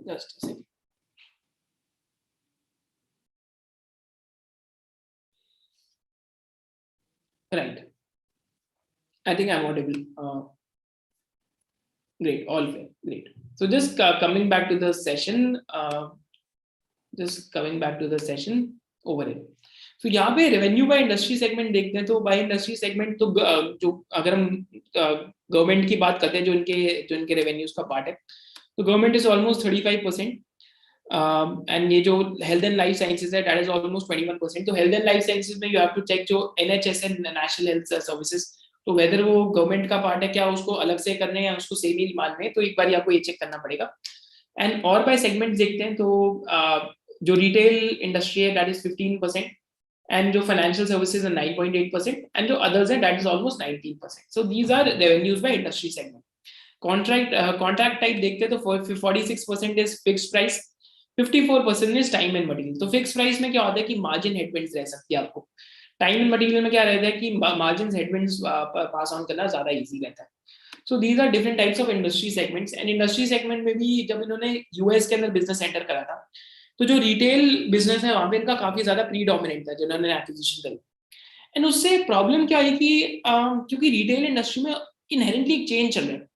Just a second. Right, I think I'm audible. Great, all fair, great. So just coming back to the session, over here. तो यहाँ पे revenue by industry segment देखते हैं। तो by industry segment, तो जो अगर हम गवर्नमेंट की बात करते हैं, जो इनके रेवेन्यूज का पार्ट है, तो गवर्नमेंट इज ऑलमोस्ट 35%, एंड ये जो हेल्थ एंड लाइफ साइंसेज है दैट इज ऑलमोस्ट 21%। तो हेल्थ एंड लाइफ साइंसेज में यू हैव टू चेक जो NHS and national health services, तो वेदर वो गवर्नमेंट का पार्ट है क्या, उसको अलग से करने हैं या उसको सेम ही मानने हैं, तो एक बार आपको ये चेक करना पड़ेगा। एंड और बाय सेगमेंट देखते हैं, तो जो रिटेल इंडस्ट्री है दैट इज 15%, and जो financial services are 9.8%, and जो others है that is almost 19%. So these are revenues by industry segment. Contract type देखते हैं, तो 46% is fixed price, 54% is time and material. तो fixed price में क्या होता है कि margin headwinds रह सकती है आपको, time and material में क्या रहता है कि margins headwinds pass on करना ज़्यादा easy रहता है। So these are different types of industry segments, and industry segment में भी जब इन्होंने US के अंदर business enter करा था, तो जो रिटेल बिजनेस है वहां पे इनका काफी ज्यादा प्रीडोमिनेंट था जिन्होंने एक्विजिशन करी। एंड उससे प्रॉब्लम क्या है कि क्योंकि रिटेल इंडस्ट्री में इनहेरेंटली एक चेंज चल रहा है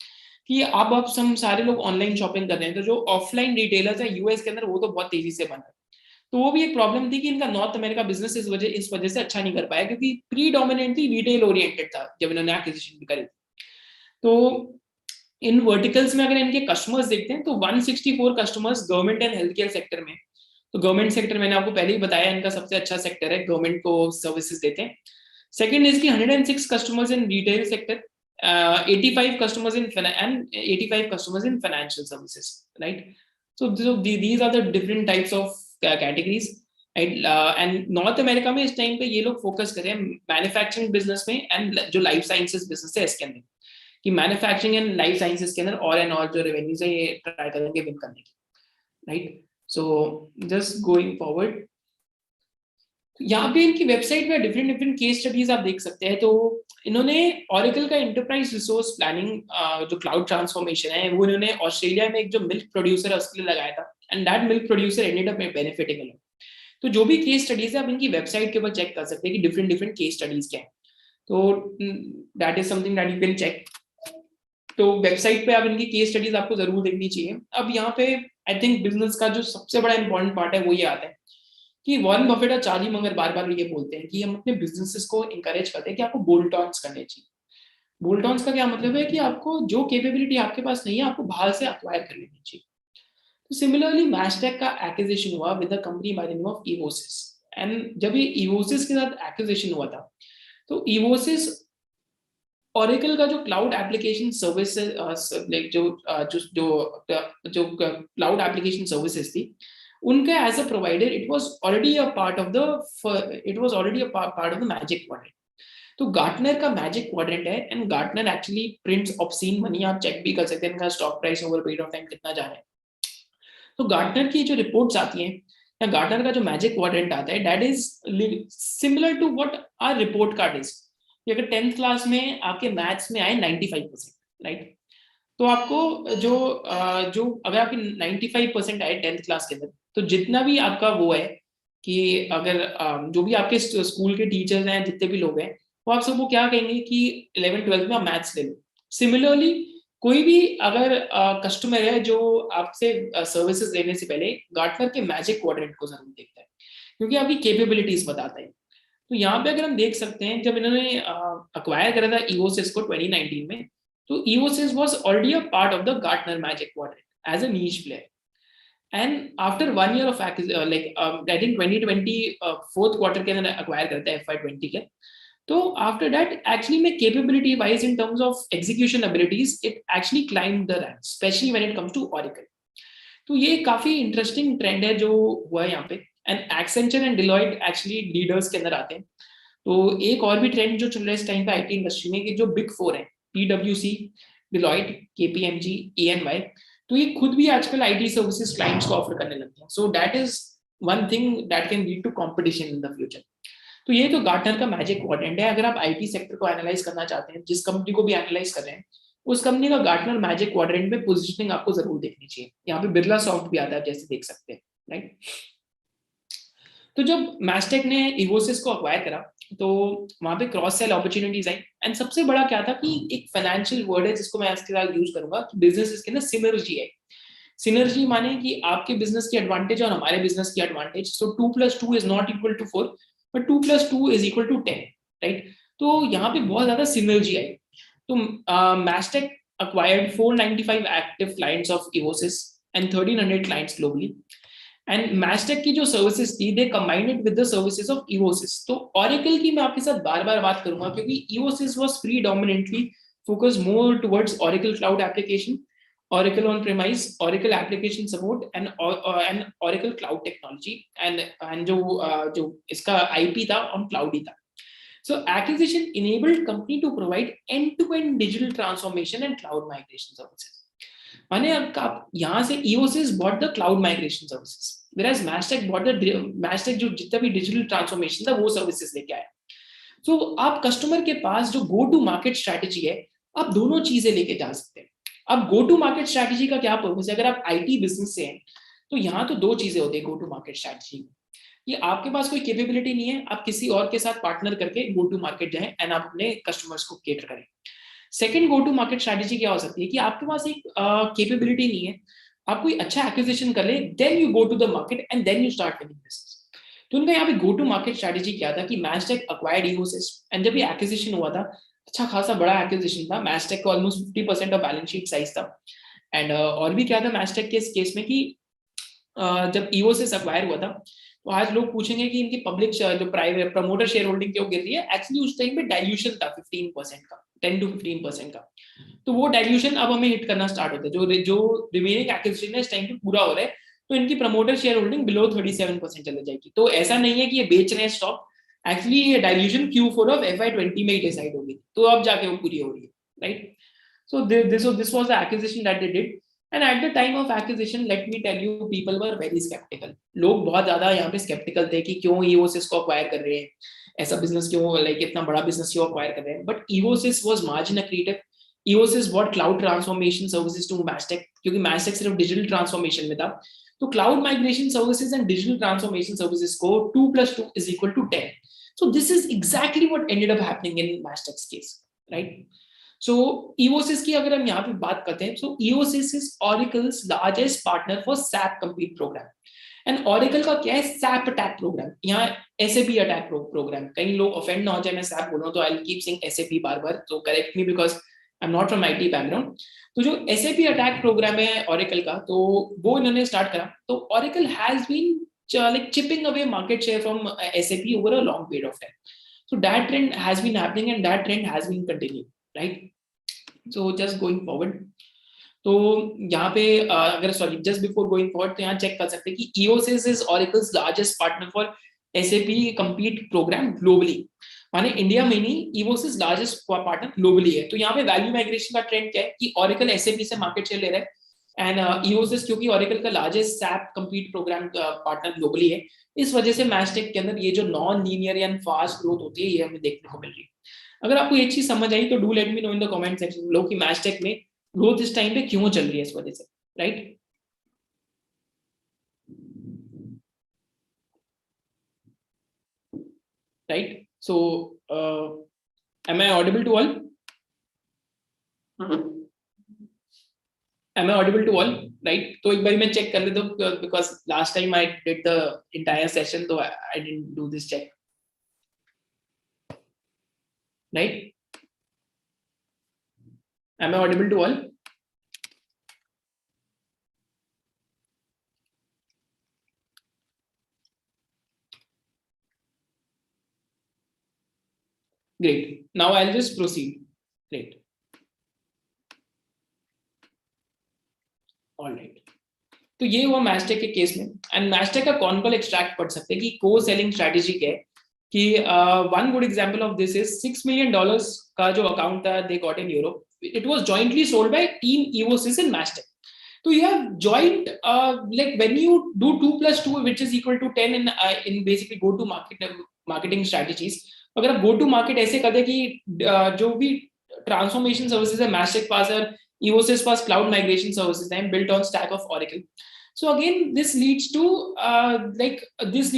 कि अब हम सारे लोग ऑनलाइन शॉपिंग कर रहे हैं, तो जो ऑफलाइन रिटेलर्स है यूएस के अंदर वो तो बहुत तेजी से बन रहा है। तो वो भी एक प्रॉब्लम थी कि इनका नॉर्थ अमेरिका बिजनेस इस वजह से अच्छा नहीं कर पाया, क्योंकि प्रीडोमिनेंटली रिटेल ओरिएंटेड था जब इन्होंने एक्विजिशन करी। तो इन वर्टिकल्स में अगर इनके कस्टमर्स देखते हैं, तो 164 customers government and health care sector में। तो गवर्नमेंट सेक्टर मैंने आपको पहले ही बताया इनका सबसे अच्छा सेक्टर है, गवर्नमेंट को सर्विसेज देते हैं। सेकंड इज की 106 customers in retail sector, 85 customers in and 85 customers in financial services, right? So these are the different types of categories, right? And North America में इस टाइम पे ये लोग फोकस कर रहे हैं मैन्युफैक्चरिंग बिजनेस में एंड जो लाइफ साइंसेज बिजनेस है इसके अंदर, कि मैन्युफैक्चरिंग एंड लाइफ साइंसेज के अंदर और एंड और जो रेवेन्यूज है ये ट्राई करेंगे विन करने की, right? So just going forward, यहाँ पे इनकी वेबसाइट में डिफरेंट डिफरेंट केस स्टडीज आप देख सकते हैं। तो इन्होंने ओरेकल का एंटरप्राइज रिसोर्स प्लानिंग जो क्लाउड ट्रांसफॉर्मेशन है वो इन्होंने ऑस्ट्रेलिया में एक जो मिल्क प्रोड्यूसर है उसके लिए लगाया था, and that milk producer ended up benefiting a lot. तो जो भी केस स्टडीज है आप इनकी वेबसाइट के ऊपर चेक कर सकते हैं कि डिफरेंट डिफरेंट केस स्टडीज क्या है। तो that is something that you can check. तो वेबसाइट पे आप इनकी केस स्टडीज आपको जरूर देखनी चाहिए। अब यहाँ पे आई थिंक बिजनेस का जो सबसे बड़ा इंपॉर्टेंट पार्ट है वो ये आता है कि वॉरेन बफेट और चार्ली मंगर बार बार ये बोलते हैं कि हम अपने बिजनेसेस को इंकरेज करते हैं कि आपको बोल्ट ऑन्स करने चाहिए। बोल्ट ऑन्स का क्या मतलब है कि आपको जो कैपेबिलिटी आपके पास नहीं है आपको बाहर से अक्वायर कर लेनी चाहिए। तो सिमिलरली मैस्टेक का एक्विजिशन हुआ with a company by the name of Evosys. And जब ये इवोसिस के साथ एक्विजिशन हुआ था तो इवोसिस ओरेकल का जो क्लाउड एप्लीकेशन सर्विस लाइक जो क्लाउड एप्लीकेशन सर्विसेज थी उनका as a provider it was already a part of the magic quadrant. तो गार्टनर का मैजिक क्वाड्रेंट है, and Gartner actually prints obscene money, आप चेक भी कर सकते हैं इनका stock price over period of time कितना जा रहा है। तो गार्टनर की जो रिपोर्ट्स आती हैं या गार्टनर का जो मैजिक क्वाड्रेंट आता है that is similar to what our report card is. कि अगर 10th क्लास में आपके मैथ्स में आए 95%, राइट, तो आपको जो अगर आपकी 95% आए 10th क्लास के अंदर, तो जितना भी आपका वो है कि अगर जो भी आपके स्कूल के टीचर्स हैं जितने भी लोग हैं वो आप सबको क्या कहेंगे कि 11th 12th में आप मैथ्स ले लो। सिमिलरली कोई भी अगर कस्टमर है जो आपसे सर्विसेज लेने से पहले गार्टनर के मैजिक क्वाड्रेंट को जरूर देखता है क्योंकि आपकी कैपेबिलिटीज बताता है। तो यहाँ पे अगर हम देख सकते हैं जब इन्होंने अक्वायर करा था इवोसिस को 2019 में, तो Evosys was already a part of the Gartner magic quadrant as a niche player. And after 1 year of like I think 2020 fourth quarter के अंदर अक्वायर करता है FY20 के। तो आफ्टर दैट एक्चुअली में capability wise in terms of execution abilities it actually climb the rank specially when it comes to Oracle. तो ये काफी इंटरेस्टिंग ट्रेंड है जो हुआ है यहाँ पे, and Accenture and Deloitte actually leaders के अंदर आते हैं। तो एक और भी ट्रेंड जो चल रहा है इस टाइम पे आईटी इंडस्ट्री में कि जो बिग फोर है PwC, डिलॉयट, KPMG, EY, तो ये खुद भी आजकल आईटी सर्विसेज क्लाइंट्स को ऑफर करने लगते हैं। So that is one thing that can lead to competition in the future. तो ये तो गार्टनर का मैजिक क्वाड्रेंट है। अगर आप आईटी सेक्टर को एनालाइज करना चाहते हैं, जिस कंपनी को भी एनालाइज कर रहे हैं, उस कंपनी का गार्टनर मैजिक क्वाड्रेंट में पोजीशनिंग आपको जरूर देखनी चाहिए। यहाँ पे बिरला सॉफ्ट भी आता है जैसे देख सकते हैं, राइट। तो जब मैस्टेक ने इवोसिस को अक्वायर करा तो वहां पे cross sell opportunities I, and सबसे बड़ा क्या था कि एक फाइनेंशियल वर्ड है जिसको मैं इसके साथ यूज करूंगा कि बिजनेस के अंदर सिनर्जी है। सिनर्जी माने कि आपके बिजनेस की एडवांटेज और हमारे बिजनेस की advantage. So 2+2 is not equal to 4 but 2+2 is equal to 10, right. तो यहाँ पे बहुत ज्यादा सिनर्जी आई। तो Mastek acquired 495 active clients of Evosys and 1300 clients globally. And Mastek की जो सर्विसेज थी they combined with the services of Evosys. तो ओरेकल की मैं आपके साथ बार बार बात करूंगा क्योंकि Evosys was predominantly focus more towards Oracle cloud application, Oracle on premise, Oracle application support and Oracle cloud technology, and जो इसका IP था on cloud ही था। So acquisition enabled company to provide end-to-end digital transformation and cloud migration services। माने आप यहाँ से Eosys bought the cloud migration services, whereas Mastech जो जितना भी digital transformation था वो services लेके आया। तो आप कस्टमर के पास जो गो टू मार्केट स्ट्रैटेजी है आप दोनों चीजें लेके जा सकते हैं। अब गो टू मार्केट स्ट्रैटेजी का क्या पर्पस है? अगर आप आईटी बिजनेस से हैं तो यहाँ तो दो चीजें होती है गो टू मार्केट स्ट्रैटेजी में, कि आपके पास कोई कैपेबिलिटी नहीं है, आप किसी और के साथ पार्टनर करके गो टू मार्केट जाएं एंड आप अपने कस्टमर्स को केटर करें। Second go to market strategy क्या हो सकती है कि आपके पास एक कैपेबिलिटी नहीं है, आप कोई अच्छा एक्विजिशन कर ले, then you go to the market and then you start winning business. तो उनका यहाँ पे गो टू मार्केट स्ट्रैटेजी क्या था कि मैस्टेक अक्वायर्ड इवोसिस, एंड जब ये एक्विजिशन हुआ था अच्छा खासा बड़ा एक्विजिशन था, मैस्टेक का almost 50% of balance sheet size था। एंड और भी क्या था मैस्टेक के इस केस में कि जब इवोसिस अक्वायर हुआ था तो आज लोग पूछेंगे कि इनकी पब्लिक जो प्राइवेट प्रमोटर शेयर होल्डिंग क्यों गिर रही है। एक्चुअली उस टाइम पे डाइल्यूशन था 15% का, 10 to 15% का। तो वो डाइल्यूशन अब हमें हिट करना स्टार्ट होता है। जो रिमेनिंग एक्विजिशन है इस टाइम पे पूरा हो रहा है तो इनकी प्रमोटर शेयर होल्डिंग बिलो 37% चले जाएगी। तो ऐसा नहीं है कि ये बेच रहे हैं स्टॉक, एक्चुअली ये डाइल्यूशन Q4 ऑफ FY20 में ही डिसाइड होगी, तो अब जाके वो पूरी हो रही है, right. So this was the acquisition that they did, and at the time of acquisition let me tell you people were very sceptical. लोग बहुत ज्यादा यहाँ पे स्केप्टिकल थे कि क्यों ईवोसिस को अक्वायर कर रहे हैं, ऐसा बिजनेस क्यों, लाइक इतना बड़ा बिजनेस क्यों अक्वायर कर रहे हैं. But Evosys was margin accretive. Evosys brought cloud transformation services to Mastek, क्योंकि मैस्टेक सिर्फ डिजिटल ट्रांसफॉर्मेशन में था. तो cloud migration services and digital transformation services को 2+2 = 10. So this is exactly what ended up happening in Mastek's case, right? So EOSys की अगर हम यहाँ पे बात करते हैं, so EOSys is Oracle's largest partner for SAP Complete program. And Oracle का क्या है, SAP अटैक प्रोग्राम, यहाँ SAP अटैक प्रोग्राम. कई लोग ऑफेंड ना हो जाए मैं SAP बोल रहा हूँ, तो I will keep saying SAP बार बार, तो correct me because I am not from IT background. तो जो SAP अटैक प्रोग्राम है Oracle का, तो वो इन्होंने स्टार्ट करा. तो Oracle has been like chipping away market share from SAP over a long period of time. So that trend has been happening and that trend has been continuing, right? So just going forward, तो यहाँ पे अगर sorry just before going forward, तो यहाँ check कर सकते हैं कि EOSys is Oracle's largest partner for SAP Complete program globally. माने इंडिया में नहीं, EOSys largest पार्टनर ग्लोबली है. तो यहाँ पे वैल्यू माइग्रेशन का ट्रेंड क्या है कि Oracle SAP से मार्केट शेयर ले रहा है, एंड EOSys क्योंकि Oracle का largest SAP complete programme partner globally है, इस वजह से मैस्टेक के अंदर ये जो non linear and fast growth होती है ये हमें देखने को मिल रही है. अगर आपको ये चीज समझ आई तो do let me know in the comment section below कि मैस्टेक में ग्रोथ इस टाइम पे क्यों चल रही है, इस वजह से, right? Right. So am I audible to all? Am I audible to all? Right. तो एक बार मैं चेक कर लेता हूँ because last time I did the entire session, so I didn't do this check. Right. Am I audible to all? Great. Now I'll just proceed. Great. All right. तो ये हुआ मैस्टेक के केस में. एंड मैस्टेक का कौन कॉल एक्सट्रैक्ट पढ़ सकते हैं कि को सेलिंग स्ट्रेटेजी क्या है. कि one good example of this is $6 million का जो अकाउंट था they got in Europe. It was jointly sold by team EOSys and Mastek. तो you have joint like when you do 2+2 which is equal to 10 in basically go to marketing strategies. अगर आप go to market ऐसे कर दे कि जो भी transformation services है मैस्टेक पास है, EOSys पास क्लाउड माइग्रेशन सर्विसेज हैं built on stack of Oracle. So again this leads to this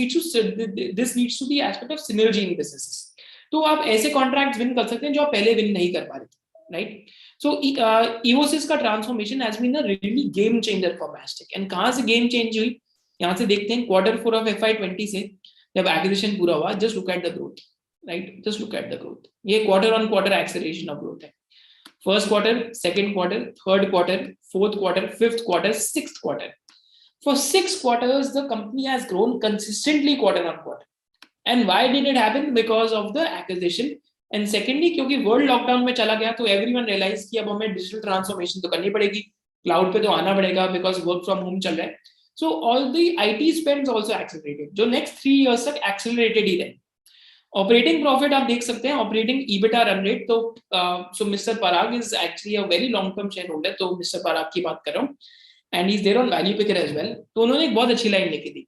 leads to the aspect of synergy in businesses. तो आप ऐसे कॉन्ट्रैक्ट्स विन कर सकते हैं जो आप पहले विन नहीं कर पा रहे थे, राइट? So EOSys का transformation has been a really game changer for Mastek. And कहाँ से गेम चेंज हुई, यहाँ से देखते हैं Q4 of FY20 से जब एक्विजिशन पूरा हुआ. Just look at the growth, right? Just look at the growth. ये quarter on quarter acceleration of growth है. First quarter, second quarter, third quarter, fourth quarter, fifth quarter, sixth quarter. For 6 quarters, the company has grown consistently quarter on quarter. And why did it happen? Because of the acquisition. And secondly, क्योंकि world lockdown में चला गया तो everyone realise कि अब हमें digital transformation तो करनी पड़ेगी, क्लाउड पे तो आना पड़ेगा बिकॉज वर्क फ्रॉम होम चल रहा है. So all the IT spends also accelerated, जो नेक्स्ट 3 इयर्स तक एक्सेलरेटेड ही रहे. ऑपरेटिंग प्रॉफिट आप देख सकते हैं, ऑपरेटिंग EBITDA रन रेट. तो so mister Parag is actually a very long term share holder, तो मिस्टर पराग की बात कर रहा हूँ and is there on value picker as well. तो उन्होंने एक बहुत अच्छी लाइन लिखी थी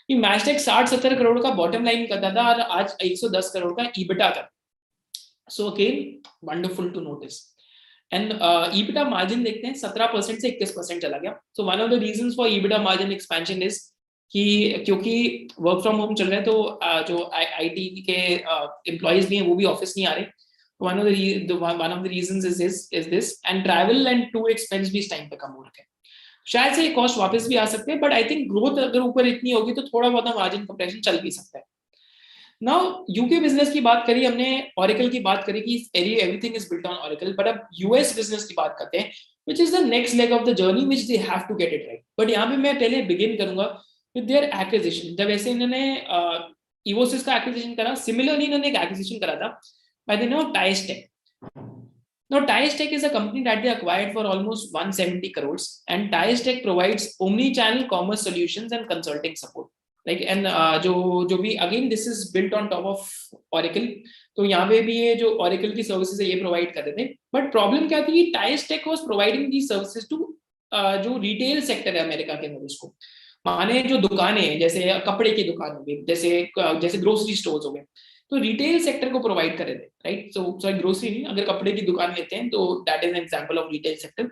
कि मैस्टेक 60-70 करोड़ का बॉटम लाइन करता था और आज 110 करोड़ का EBITDA कर. So again wonderful to notice. And EBITDA margin देखते हैं 17% से 21% चला गया. So one of the reasons for EBITDA margin expansion is कि क्योंकि वर्क फ्रॉम होम चल रहा है तो जो IT के एम्प्लॉइज भी हैं वो भी ऑफिस नहीं आ रहे. one of the reasons is this. And travel and tour expense भी इस टाइम पे कम हो रखे हैं. शायद से ये कॉस्ट वापस भी आ सकते हैं, बट आई थिंक ग्रोथ अगर ऊपर इतनी होगी तो थोड़ा बहुत मार्जिन कंप्रेशन चल भी सकता है. नाउ यूके बिजनेस की बात करी हमने, ऑरेकल की बात करी कि everything is built on oracle. But अब यूएस बिजनेस की बात करते हैं which is the next leg of the journey which they have to get it right. But यहाँ पे मैं पहले बिगिन करूंगा with their acquisition. जब ऐसे इन्होंने EOSys का एक्विजिशन करा, सिमिलरली इन्होंने एक एक्विजिशन करा था by the name of TiesTech. Now, TiesTech is a company that they acquired for almost 170 crores, and TiesTech provides omni-channel commerce solutions and consulting support. Like and जो भी again this is built on top of Oracle. तो यहाँ पे भी ये जो Oracle की services है ये प्रोवाइड कर रहे थे. बट प्रॉब्लम क्या थी, TiesTech was providing these services to जो रिटेल सेक्टर है अमेरिका के अंदर, उसको माने जो दुकानें हैं, जैसे कपड़े की दुकान हो गई, जैसे जैसे ग्रोसरी स्टोर्स हो गए, तो रिटेल सेक्टर को प्रोवाइड करे थे, राइट। सो सॉरी, ग्रोसरी नहीं, अगर कपड़े की दुकान लेते हैं तो that is an example of retail sector.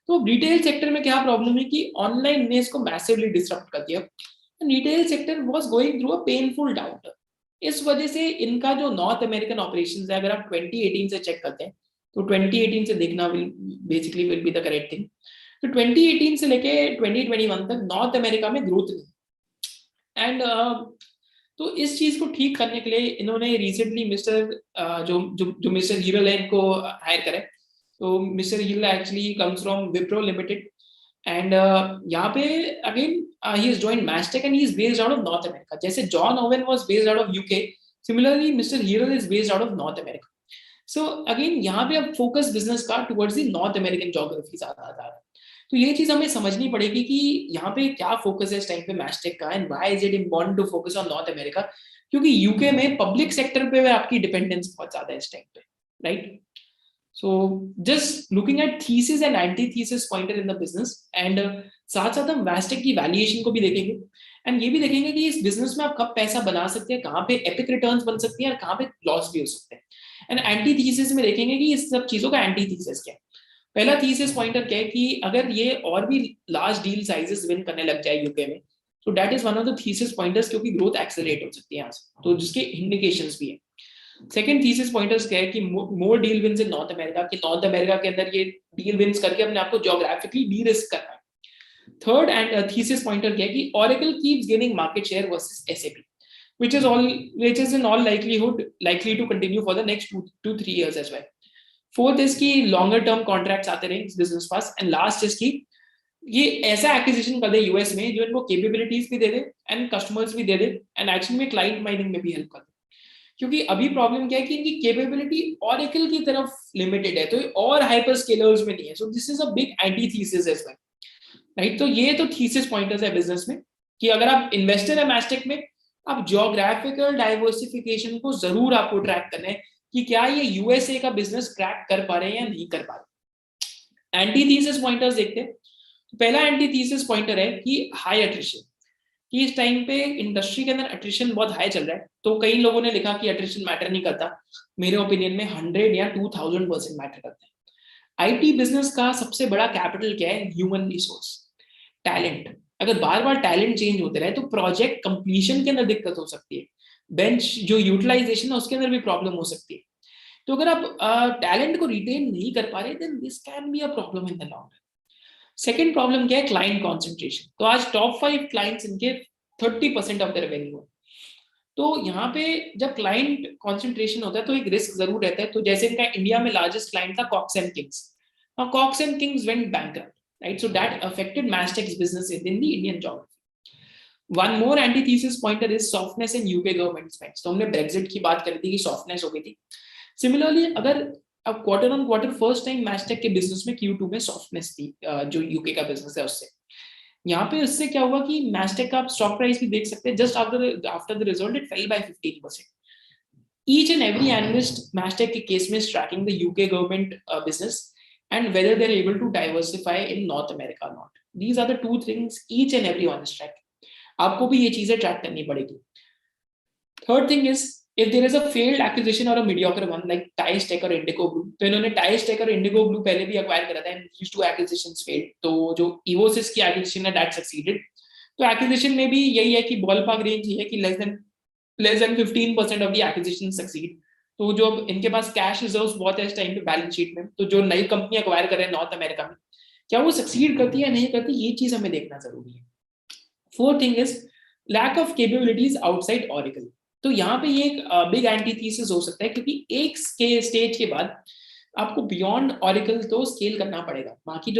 तो रिटेल सेक्टर में क्या प्रॉब्लम है कि ऑनलाइन ने इसको मैसिवली डिसरप्ट कर दिया। Retail sector was going through a painful downturn. इस वजह से इनका जो नॉर्थ अमेरिकन ऑपरेशंस है, अगर आप 2018 से चेक करते हैं, तो 2018 से देखना will be the correct thing. तो 2018 से लेके 2021 तक नॉर्थ अमेरिका में ग्रोथ नहीं। एंड तो इस चीज को ठीक करने के लिए इन्होंने रिसेंटली मिस्टर जो जो जो मिस्टर हीरल है, इनको हायर करे। तो mister Hiral actually comes from Wipro limited, and यहाँ पे again he is joined Mastek and he is based out of North America. जैसे John Owen was based out of UK, similarly mister Hiral is based out of North America. So again यहाँ पे अब focus business का towards the North American geography ज्यादा आ रहा है। तो ये चीज हमें समझनी पड़ेगी कि यहाँ पे क्या फोकस है इस टाइम पे मैस्टेक का, and why is it important to focus on North America, क्योंकि यूके में पब्लिक सेक्टर पे आपकी डिपेंडेंस बहुत ज्यादा है इस टाइम पे, right. So just looking at thesis and antithesis pointer in the business, and साथ साथ हम मैस्टेक की वैल्यूएशन को भी देखेंगे, एंड ये भी देखेंगे कि इस बिजनेस में आप कब पैसा बना सकते हैं, कहाँ पे एपिक रिटर्न्स बन सकती हैं और कहाँ पे लॉस भी हो सकते हैं। एंड एंटी थीसिस में देखेंगे कि इस सब चीजों का एंटी थीसिस क्या है। पहला थीसिस पॉइंटर क्या है कि अगर ये और भी लार्ज डील साइजेस विन करने लग जाए यूके में, तो that is one of the thesis pointers, क्योंकि ग्रोथ एक्सेलरेट हो सकती है यहाँ से, तो जिसके इंडिकेशंस भी है। सेकंड थीसिस पॉइंटर्स क्या है कि मोर डील विंस इन नॉर्थ अमेरिका, कि नॉर्थ अमेरिका के अंदर ये डील विंस करके अपने आप को ज्योग्राफिकली डी रिस्क करना है। थर्ड एंड थीसिस पॉइंटर क्या है कि Oracle keeps gaining market share versus SAP, which is in all likelihood likely to continue for the next 2 to 3 years as well. Fourth is की longer term contracts आते रहे इस business pass, and last is की ये ऐसा acquisition कर दे US में जो इनको कैपेबिलिटीज भी दे दे एंड कस्टमर्स भी दे दे, एंड एक्चुअली में क्लाइंट माइनिंग में भी हेल्प कर दे। क्योंकि अभी प्रॉब्लम क्या है कि इनकी कैपेबिलिटी Oracle की तरफ लिमिटेड है, तो और हाइपर स्केलर्स में नहीं है। So this is a big antithesis as well, right. तो ये तो थीसिस पॉइंटर्स है बिजनेस में, कि अगर आप इन्वेस्टर है मैस्टेक में, आप ज्योग्राफिकल डाइवर्सिफिकेशन को जरूर आपको ट्रैक करना है कि क्या ये यूएसए का बिजनेस क्रैक कर पा रहे हैं या नहीं कर पा रहे। एंटी थीसिस पॉइंटर्स देखते हैं। तो पहला एंटी थीसिस पॉइंटर है कि हाई अट्रिशन, कि इस टाइम पे इंडस्ट्री के अंदर अट्रिशन बहुत हाई चल रहा है। तो कई लोगों ने लिखा कि अट्रिशन मैटर नहीं करता, मेरे ओपिनियन में 100 या 2000% मैटर करता है। आईटी बिजनेस का सबसे बड़ा कैपिटल क्या है? Human resource, talent. अगर बार बार टैलेंट चेंज होते रहे तो प्रोजेक्ट कंप्लीशन के अंदर दिक्कत हो सकती है, बेंच जो यूटिलाइजेशन है उसके अंदर भी प्रॉब्लम हो सकती है। तो अगर आप टैलेंट को रिटेन नहीं कर पा रहे, then this can be a problem in the long run. Second problem क्या है? Client concentration. तो आज टॉप 5 क्लाइंट्स इनके 30% ऑफ देयर रेवेन्यू है। तो यहाँ पे जब क्लाइंट कॉन्सेंट्रेशन होता है तो एक रिस्क जरूर रहता है। तो जैसे इनका इंडिया में लार्जेस्ट क्लाइंट था Cox and Kings, now Cox and Kings went bankrupt, right? So that affected Mastech's business in the Indian geography. One more antithesis pointer is softness in UK government spends. तो हमने Brexit की बात करी थी कि softness हो गई थी। सिमिलरली अगर अब quarter on quarter first time Mastek के बिजनेस में Q2 में सॉफ्टनेस थी, जो यूके का बिजनेस है उससे। यहाँ पे उससे क्या हुआ कि मैस्टेक का स्टॉक प्राइस भी देख सकते हैं, just after the result it fell by 15%. Each and every analyst Mastech के केस में is tracking the UK government business and whether they're able to diversify in North America or not. These are the two things each and every one is tracking. आपको भी ये चीजें track करनी पड़ेगी. Third thing is if there is a failed acquisition or a mediocre one like Tice Tech or Indigo Blue, तो इन्होंने Tice Tech और Indigo Blue पहले भी acquire करा था and these two acquisitions failed. तो जो Evosys की acquisition है that succeeded. तो acquisition में भी यही है कि ballpark range ही है कि less than 15% of the acquisition succeed. तो जो इनके पास कैश रिजर्व्स बहुत है इस टाइम पे बैलेंस शीट में, तो जो नई कंपनी एक्वायर कर रहे हैं नॉर्थ अमेरिका में, क्या वो सक्सीड करती है या नहीं करती, ये चीज हमें देखना जरूरी है. Fourth thing is lack of capabilities outside Oracle. तो यहाँ पे ये एक बिग एंटीथीसिस हो सकता है, क्योंकि एक स्टेज के बाद आपको बियॉन्ड ऑरेकल तो स्केल करना पड़ेगा. बाकी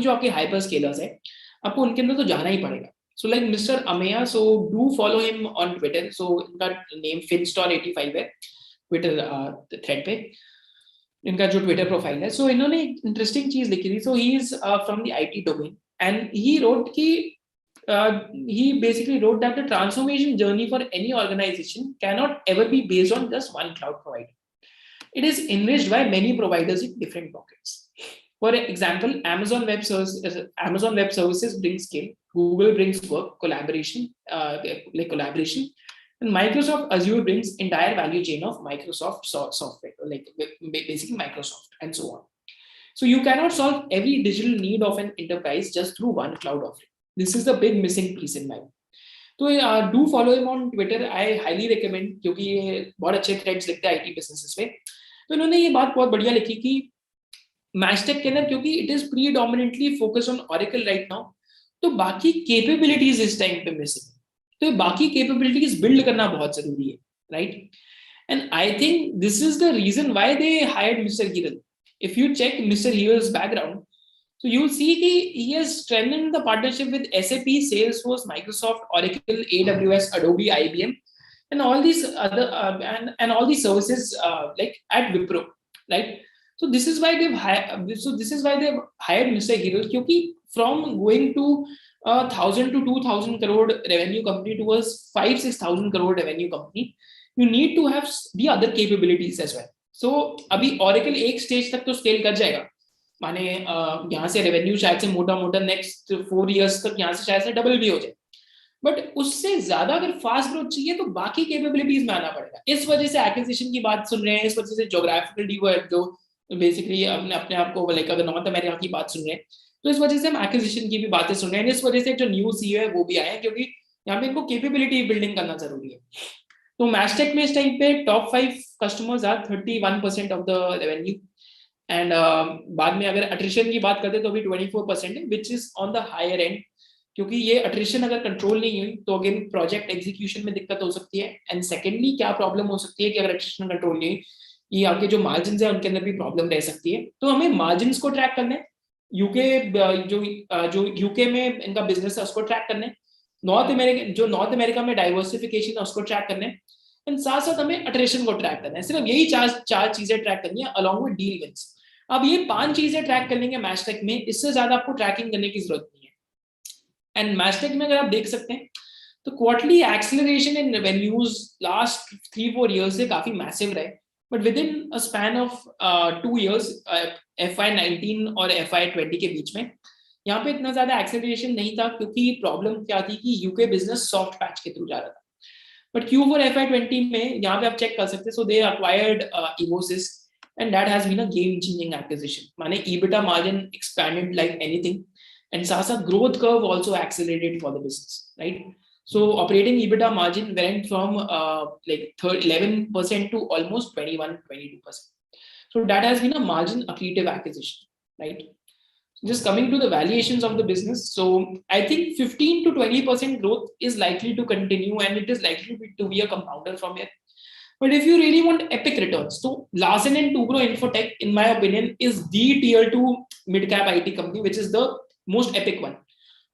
जो आपके हाइपर स्केलर्स है आपको उनके अंदर तो जाना ही पड़ेगा. So like Mr. Ameya, so do follow him on Twitter. So इनका name Finstar85 है Twitter thread पे, इनका जो Twitter प्रोफाइल है. So इन्होंने एक इंटरेस्टिंग चीज लिखी थी. So he is from the IT domain and he wrote कि he basically wrote that the transformation journey for any organization cannot ever be based on just one cloud provider. It is enriched by many providers in different pockets. For example, Amazon Web Services brings scale, Google brings work, collaboration, collaboration, and Microsoft Azure brings entire value chain of Microsoft software, like basically Microsoft and so on. So you cannot solve every digital need of an enterprise just through one cloud offering. This is the big missing piece in my mind. तो do follow him on Twitter, I highly recommend, क्योंकि ये बहुत अच्छे threads लिखते हैं IT businesses पे. तो इन्होंने ये बात बहुत बढ़िया लिखी कि मैशटेक के अंदर, क्योंकि it is predominantly focus on oracle right now, तो बाकी कैपेबिलिटीज इस टाइम पे मिसिंग. तो बाकी कैपेबिलिटीज बिल्ड करना बहुत जरूरी है, right? And I think this is the reason why they hired mister गिरल. If you check Mr. Heal's background, so you'll see he has strengthened the partnership with SAP, Salesforce, Microsoft, Oracle, AWS, Adobe, IBM, and all these other and all these services like at Wipro, right? So this is why they've hired Mr. Hiral, क्योंकि from going to 1,000 to 2,000 crore revenue company towards 5,000-6,000 crore revenue company, you need to have the other capabilities as well. So अभी Oracle एक stage तक तो scale कर जाएगा, माने यहाँ से रेवेन्यू शायद से मोटा नेक्स्ट 4 इयर्स तक यहाँ से शायद से डबल भी हो जाए, बट उससे ज्यादा अगर फास्ट ग्रोथ चाहिए तो बाकी कैपेबिलिटीज में आना पड़ेगा. इस वजह से एक्विजिशन की बात सुन रहे हैं, इस वजह से ज्योग्राफिकल डिवर्ट जो बेसिकली अपने आप को लाइक अगर नॉर्थ अमेरिका की बात सुन रहे हैं, तो इस वजह से हम एक्विजिशन की भी बातें सुन रहे हैं. इस वजह से जो न्यू सीईओ है वो भी आए हैं, क्योंकि यहाँ पे इनको कैपेबिलिटी बिल्डिंग करना जरूरी है. तो मैशटेक में इस टाइम पे top 5 customers are 31% of the revenue, and बाद में अगर अट्रिशन की बात करते तो अभी 24% है, which is on the higher end, क्योंकि ये अट्रिशन अगर कंट्रोल नहीं हुई तो अगेन प्रोजेक्ट एग्जीक्यूशन में दिक्कत हो सकती है. एंड सेकेंडली क्या प्रॉब्लम हो सकती है कि अगर अट्रिशन कंट्रोल नहीं हुई, ये आपके जो मार्जिन है उनके अंदर भी प्रॉब्लम रह सकती है. तो हमें मार्जिन को ट्रैक करना है, यूके जो यूके में इनका बिजनेस है उसको ट्रैक करना है, नॉर्थ अमेरिका में डाइवर्सिफिकेशन है उसको ट्रैक करना है, एंड साथ साथ हमें अट्रिशन को ट्रैक करना है. सिर्फ यही चार चीजें ट्रैक करनी है अलॉन्ग विद डील विंस. अब ये 5 चीजें ट्रैक कर लेंगे मैशटेक में, इससे ज्यादा आपको ट्रैकिंग करने की जरूरत नहीं है. एंड मैशटेक में अगर आप देख सकते हैं तो quarterly acceleration in revenues last 3-4 years से काफी मैसिव रहे, but with in a span of 2 years FY19 और FY20 के बीच में यहाँ पे इतना ज्यादा एक्सेलरेशन नहीं था, क्योंकि प्रॉब्लम क्या थी कि यूके बिजनेस सॉफ्ट पैच के थ्रू जा रहा था. बट Q4 FY20 में यहाँ पे आप चेक कर सकते हैं, so they acquired Evosys, and that has been a game changing acquisition. माने EBITDA margin expanded like anything, and साथ साथ growth curve also accelerated for the business, right? So operating EBITDA margin went from like 11% to almost 21-22%. So that has been a margin accretive acquisition, right? Just coming to the valuations of the business, so I think 15 to 20% growth is likely to continue, and it is likely to be a compounder from here. But if you really want epic returns, so Larsen & Toubro Infotech, in my opinion, is the tier 2 mid-cap IT company, which is the most epic one.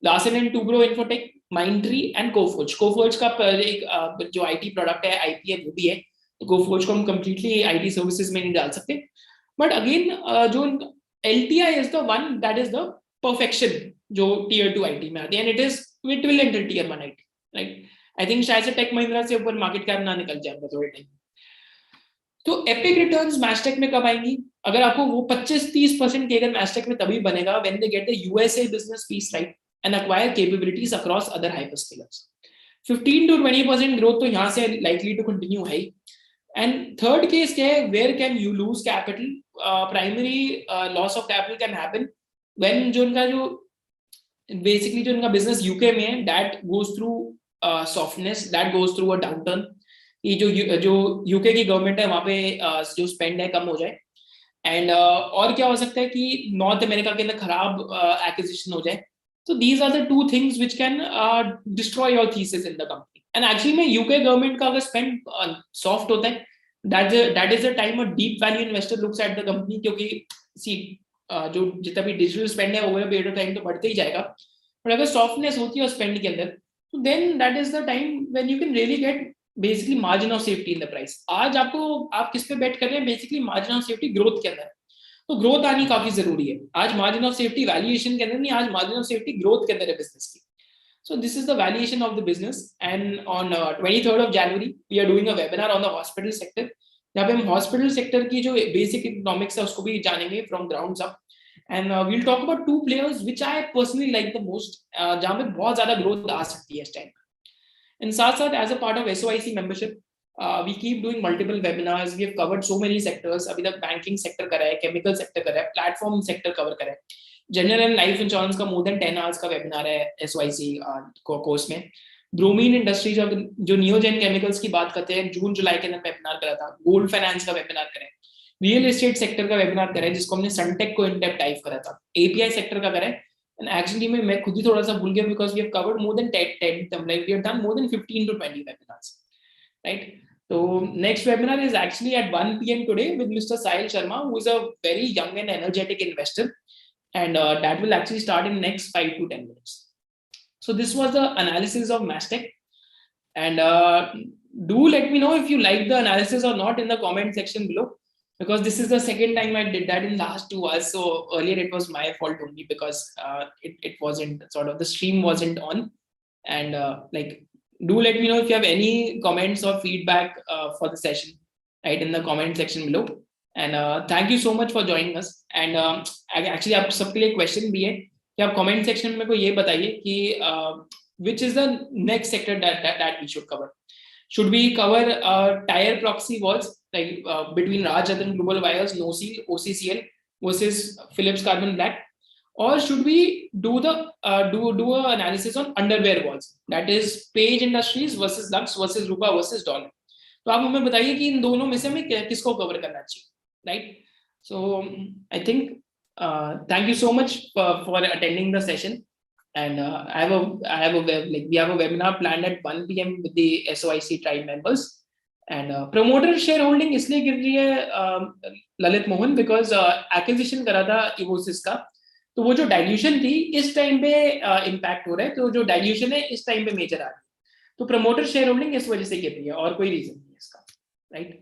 Larsen & Toubro Infotech, Mindtree and Coforge. Coforge का एक जो IT product है, IP है, वो भी है. Coforge को हम completely IT services में नहीं डाल सकते. But again, जो LTI is the one that is the perfection जो tier 2 IT में आती है, and it will enter tier 1 IT, right? I think शायद से टेक महिंद्रा से ऊपर मार्केट कैप ना निकल जाएगा थोड़े टाइम. तो एपिक रिटर्न्स मैशटेक में कब आएंगी? अगर आपको वो 25-30% के अगर मैशटेक में तभी बनेगा when they get the USA business piece right and acquire capabilities across other hyperscalers. 15 to 20% growth तो यहाँ से likely to continue है. And third case क्या है? Where can you lose capital? Primary loss of capital can happen when जो उनका जो basically जो उनका business UK में है, that goes through softness, that goes through a downturn. ये जो UK की गवर्नमेंट है वहाँ पे जो स्पेंड है कम हो जाए, एंड और क्या हो सकता है कि नॉर्थ अमेरिका के अंदर खराब एक्विजिशन हो जाए. So these are the two things which can destroy your thesis in the company. And actually में UK गवर्नमेंट का अगर स्पेंड सॉफ्ट होता है, that is the time a deep value investor looks at the company, क्योंकि see जो जितना भी digital spend है over a period of time तो बढ़ते ही जाएगा, पर अगर सॉफ्टनेस होती है स्पेंड के अंदर, तो then that is the time when you can really get basically margin of safety in the price. आज आप किस पे बेट कर रहे हैं? Basically margin of safety growth के अंदर. तो ग्रोथ आनी काफी जरूरी है. आज मार्जिन ऑफ सेफ्टी वैल्यूएशन के अंदर नहीं, आज मार्जिन ऑफ सेफ्टी ग्रोथ के अंदर है बिजनेस की. So this is the valuation of the business, and on 23rd of January we are doing a webinar on the hospital sector, जहाँ पे हम हॉस्पिटल सेक्टर की जो बेसिक इकोनॉमिक्स है उसको भी जानेंगे from grounds up, And we'll talk about two players which I personally like the most, जहाँ पे बहुत ज़्यादा growth आ सकती है इस time. And साथ साथ as a part of SOIC membership, we keep doing multiple webinars. We have covered so many sectors. अभी तक banking sector करा है, chemical sector करा है, platform sector cover करा है. General and life insurance का more than 10 hours का webinar है SOIC course में. ब्रोमीन इंडस्ट्री जो नियोजन केमिकल्स की बात करते हैं, जून जुलाई के अंदर वेबिनार करा था. गोल्ड फाइनेंस का वेबिनार करें, रियल एस्टेट सेक्टर का वेबिनार करें जिसको हमने सनटेक को इन डेप्थ डाइव करा था, एपीआई सेक्टर का करें. एंड एक्चुअली मैं खुद ही थोड़ा सा भूल गया because we have covered more than 10 like we have done more than 15 to 20 webinars, right. So next webinar is actually at 1 p.m. today with Mr. Sahil Sharma, who is a very young and energetic investor, and that will actually start in next 5 to 10 minutes. So this was the analysis of Mastech, and do let me know if you like the analysis or not in the comment section below, because this is the second time I did that in last 2 hours. So earlier it was my fault only because it wasn't sort of, the stream wasn't on, and like do let me know if you have any comments or feedback for the session, right, in the comment section below. And thank you so much for joining us. And actually आप सबके लिए question भी है कि आप comment section में मेरे को ये बताइए कि which is the next sector that we should cover. Should we cover tire proxy walls like between Rajratan Global Wires, NOCL, OCCL versus Philips Carbon Black? Or should we do the do a analysis on underwear walls, that is Page Industries versus Lux versus Rupa versus Dollar? तो आप हमें बताइए कि इन दोनों में से हमें किसको कवर करना चाहिए, right. So I think thank you so much for attending the session. And I have a we have a webinar planned at 1 p.m. with the SOIC tribe members. And promoter shareholding इसलिए गिर रही है Lalit Mohan, because acquisition करा था Evosys का, तो वो जो डाइल्यूशन थी इस टाइम पे इम्पैक्ट हो रहा है, तो जो डाइल्यूशन है इस टाइम पे मेजर आ रही है, तो प्रमोटर शेयर होल्डिंग इस वजह से गिर रही है और कोई रीजन नहीं है इसका, राइट.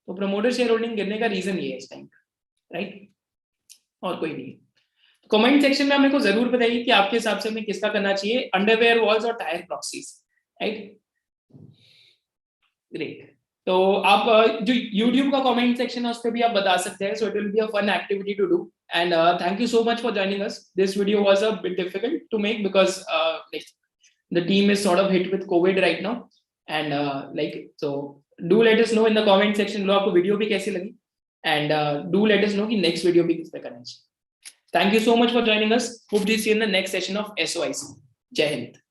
तो प्रमोटर शेयर होल्डिंग गिरने का रीजन ये है इस टाइम पे, राइट, और कोई नहीं. कमेंट सेक्शन में मेरे को जरूर बताइए कि आपके हिसाब से हमें किसका करना चाहिए, अंडरवेयर वॉल्स और टायर प्रॉक्सीज, राइट. ग्रेट. तो आप जो YouTube का कमेंट सेक्शन है उस पर भी आप बता सकते हैं. So it will be a fun activity to do. And thank you so much for joining us. This video was a bit difficult to make because the team is sort of hit with COVID right now. And so do let us know in the comment section below आपको video भी कैसी लगी. And do let us know कि next video भी किस पे करना चाहिए. Thank you so much for joining us. Hope to see you in the next session of SOIC. Jai Hind.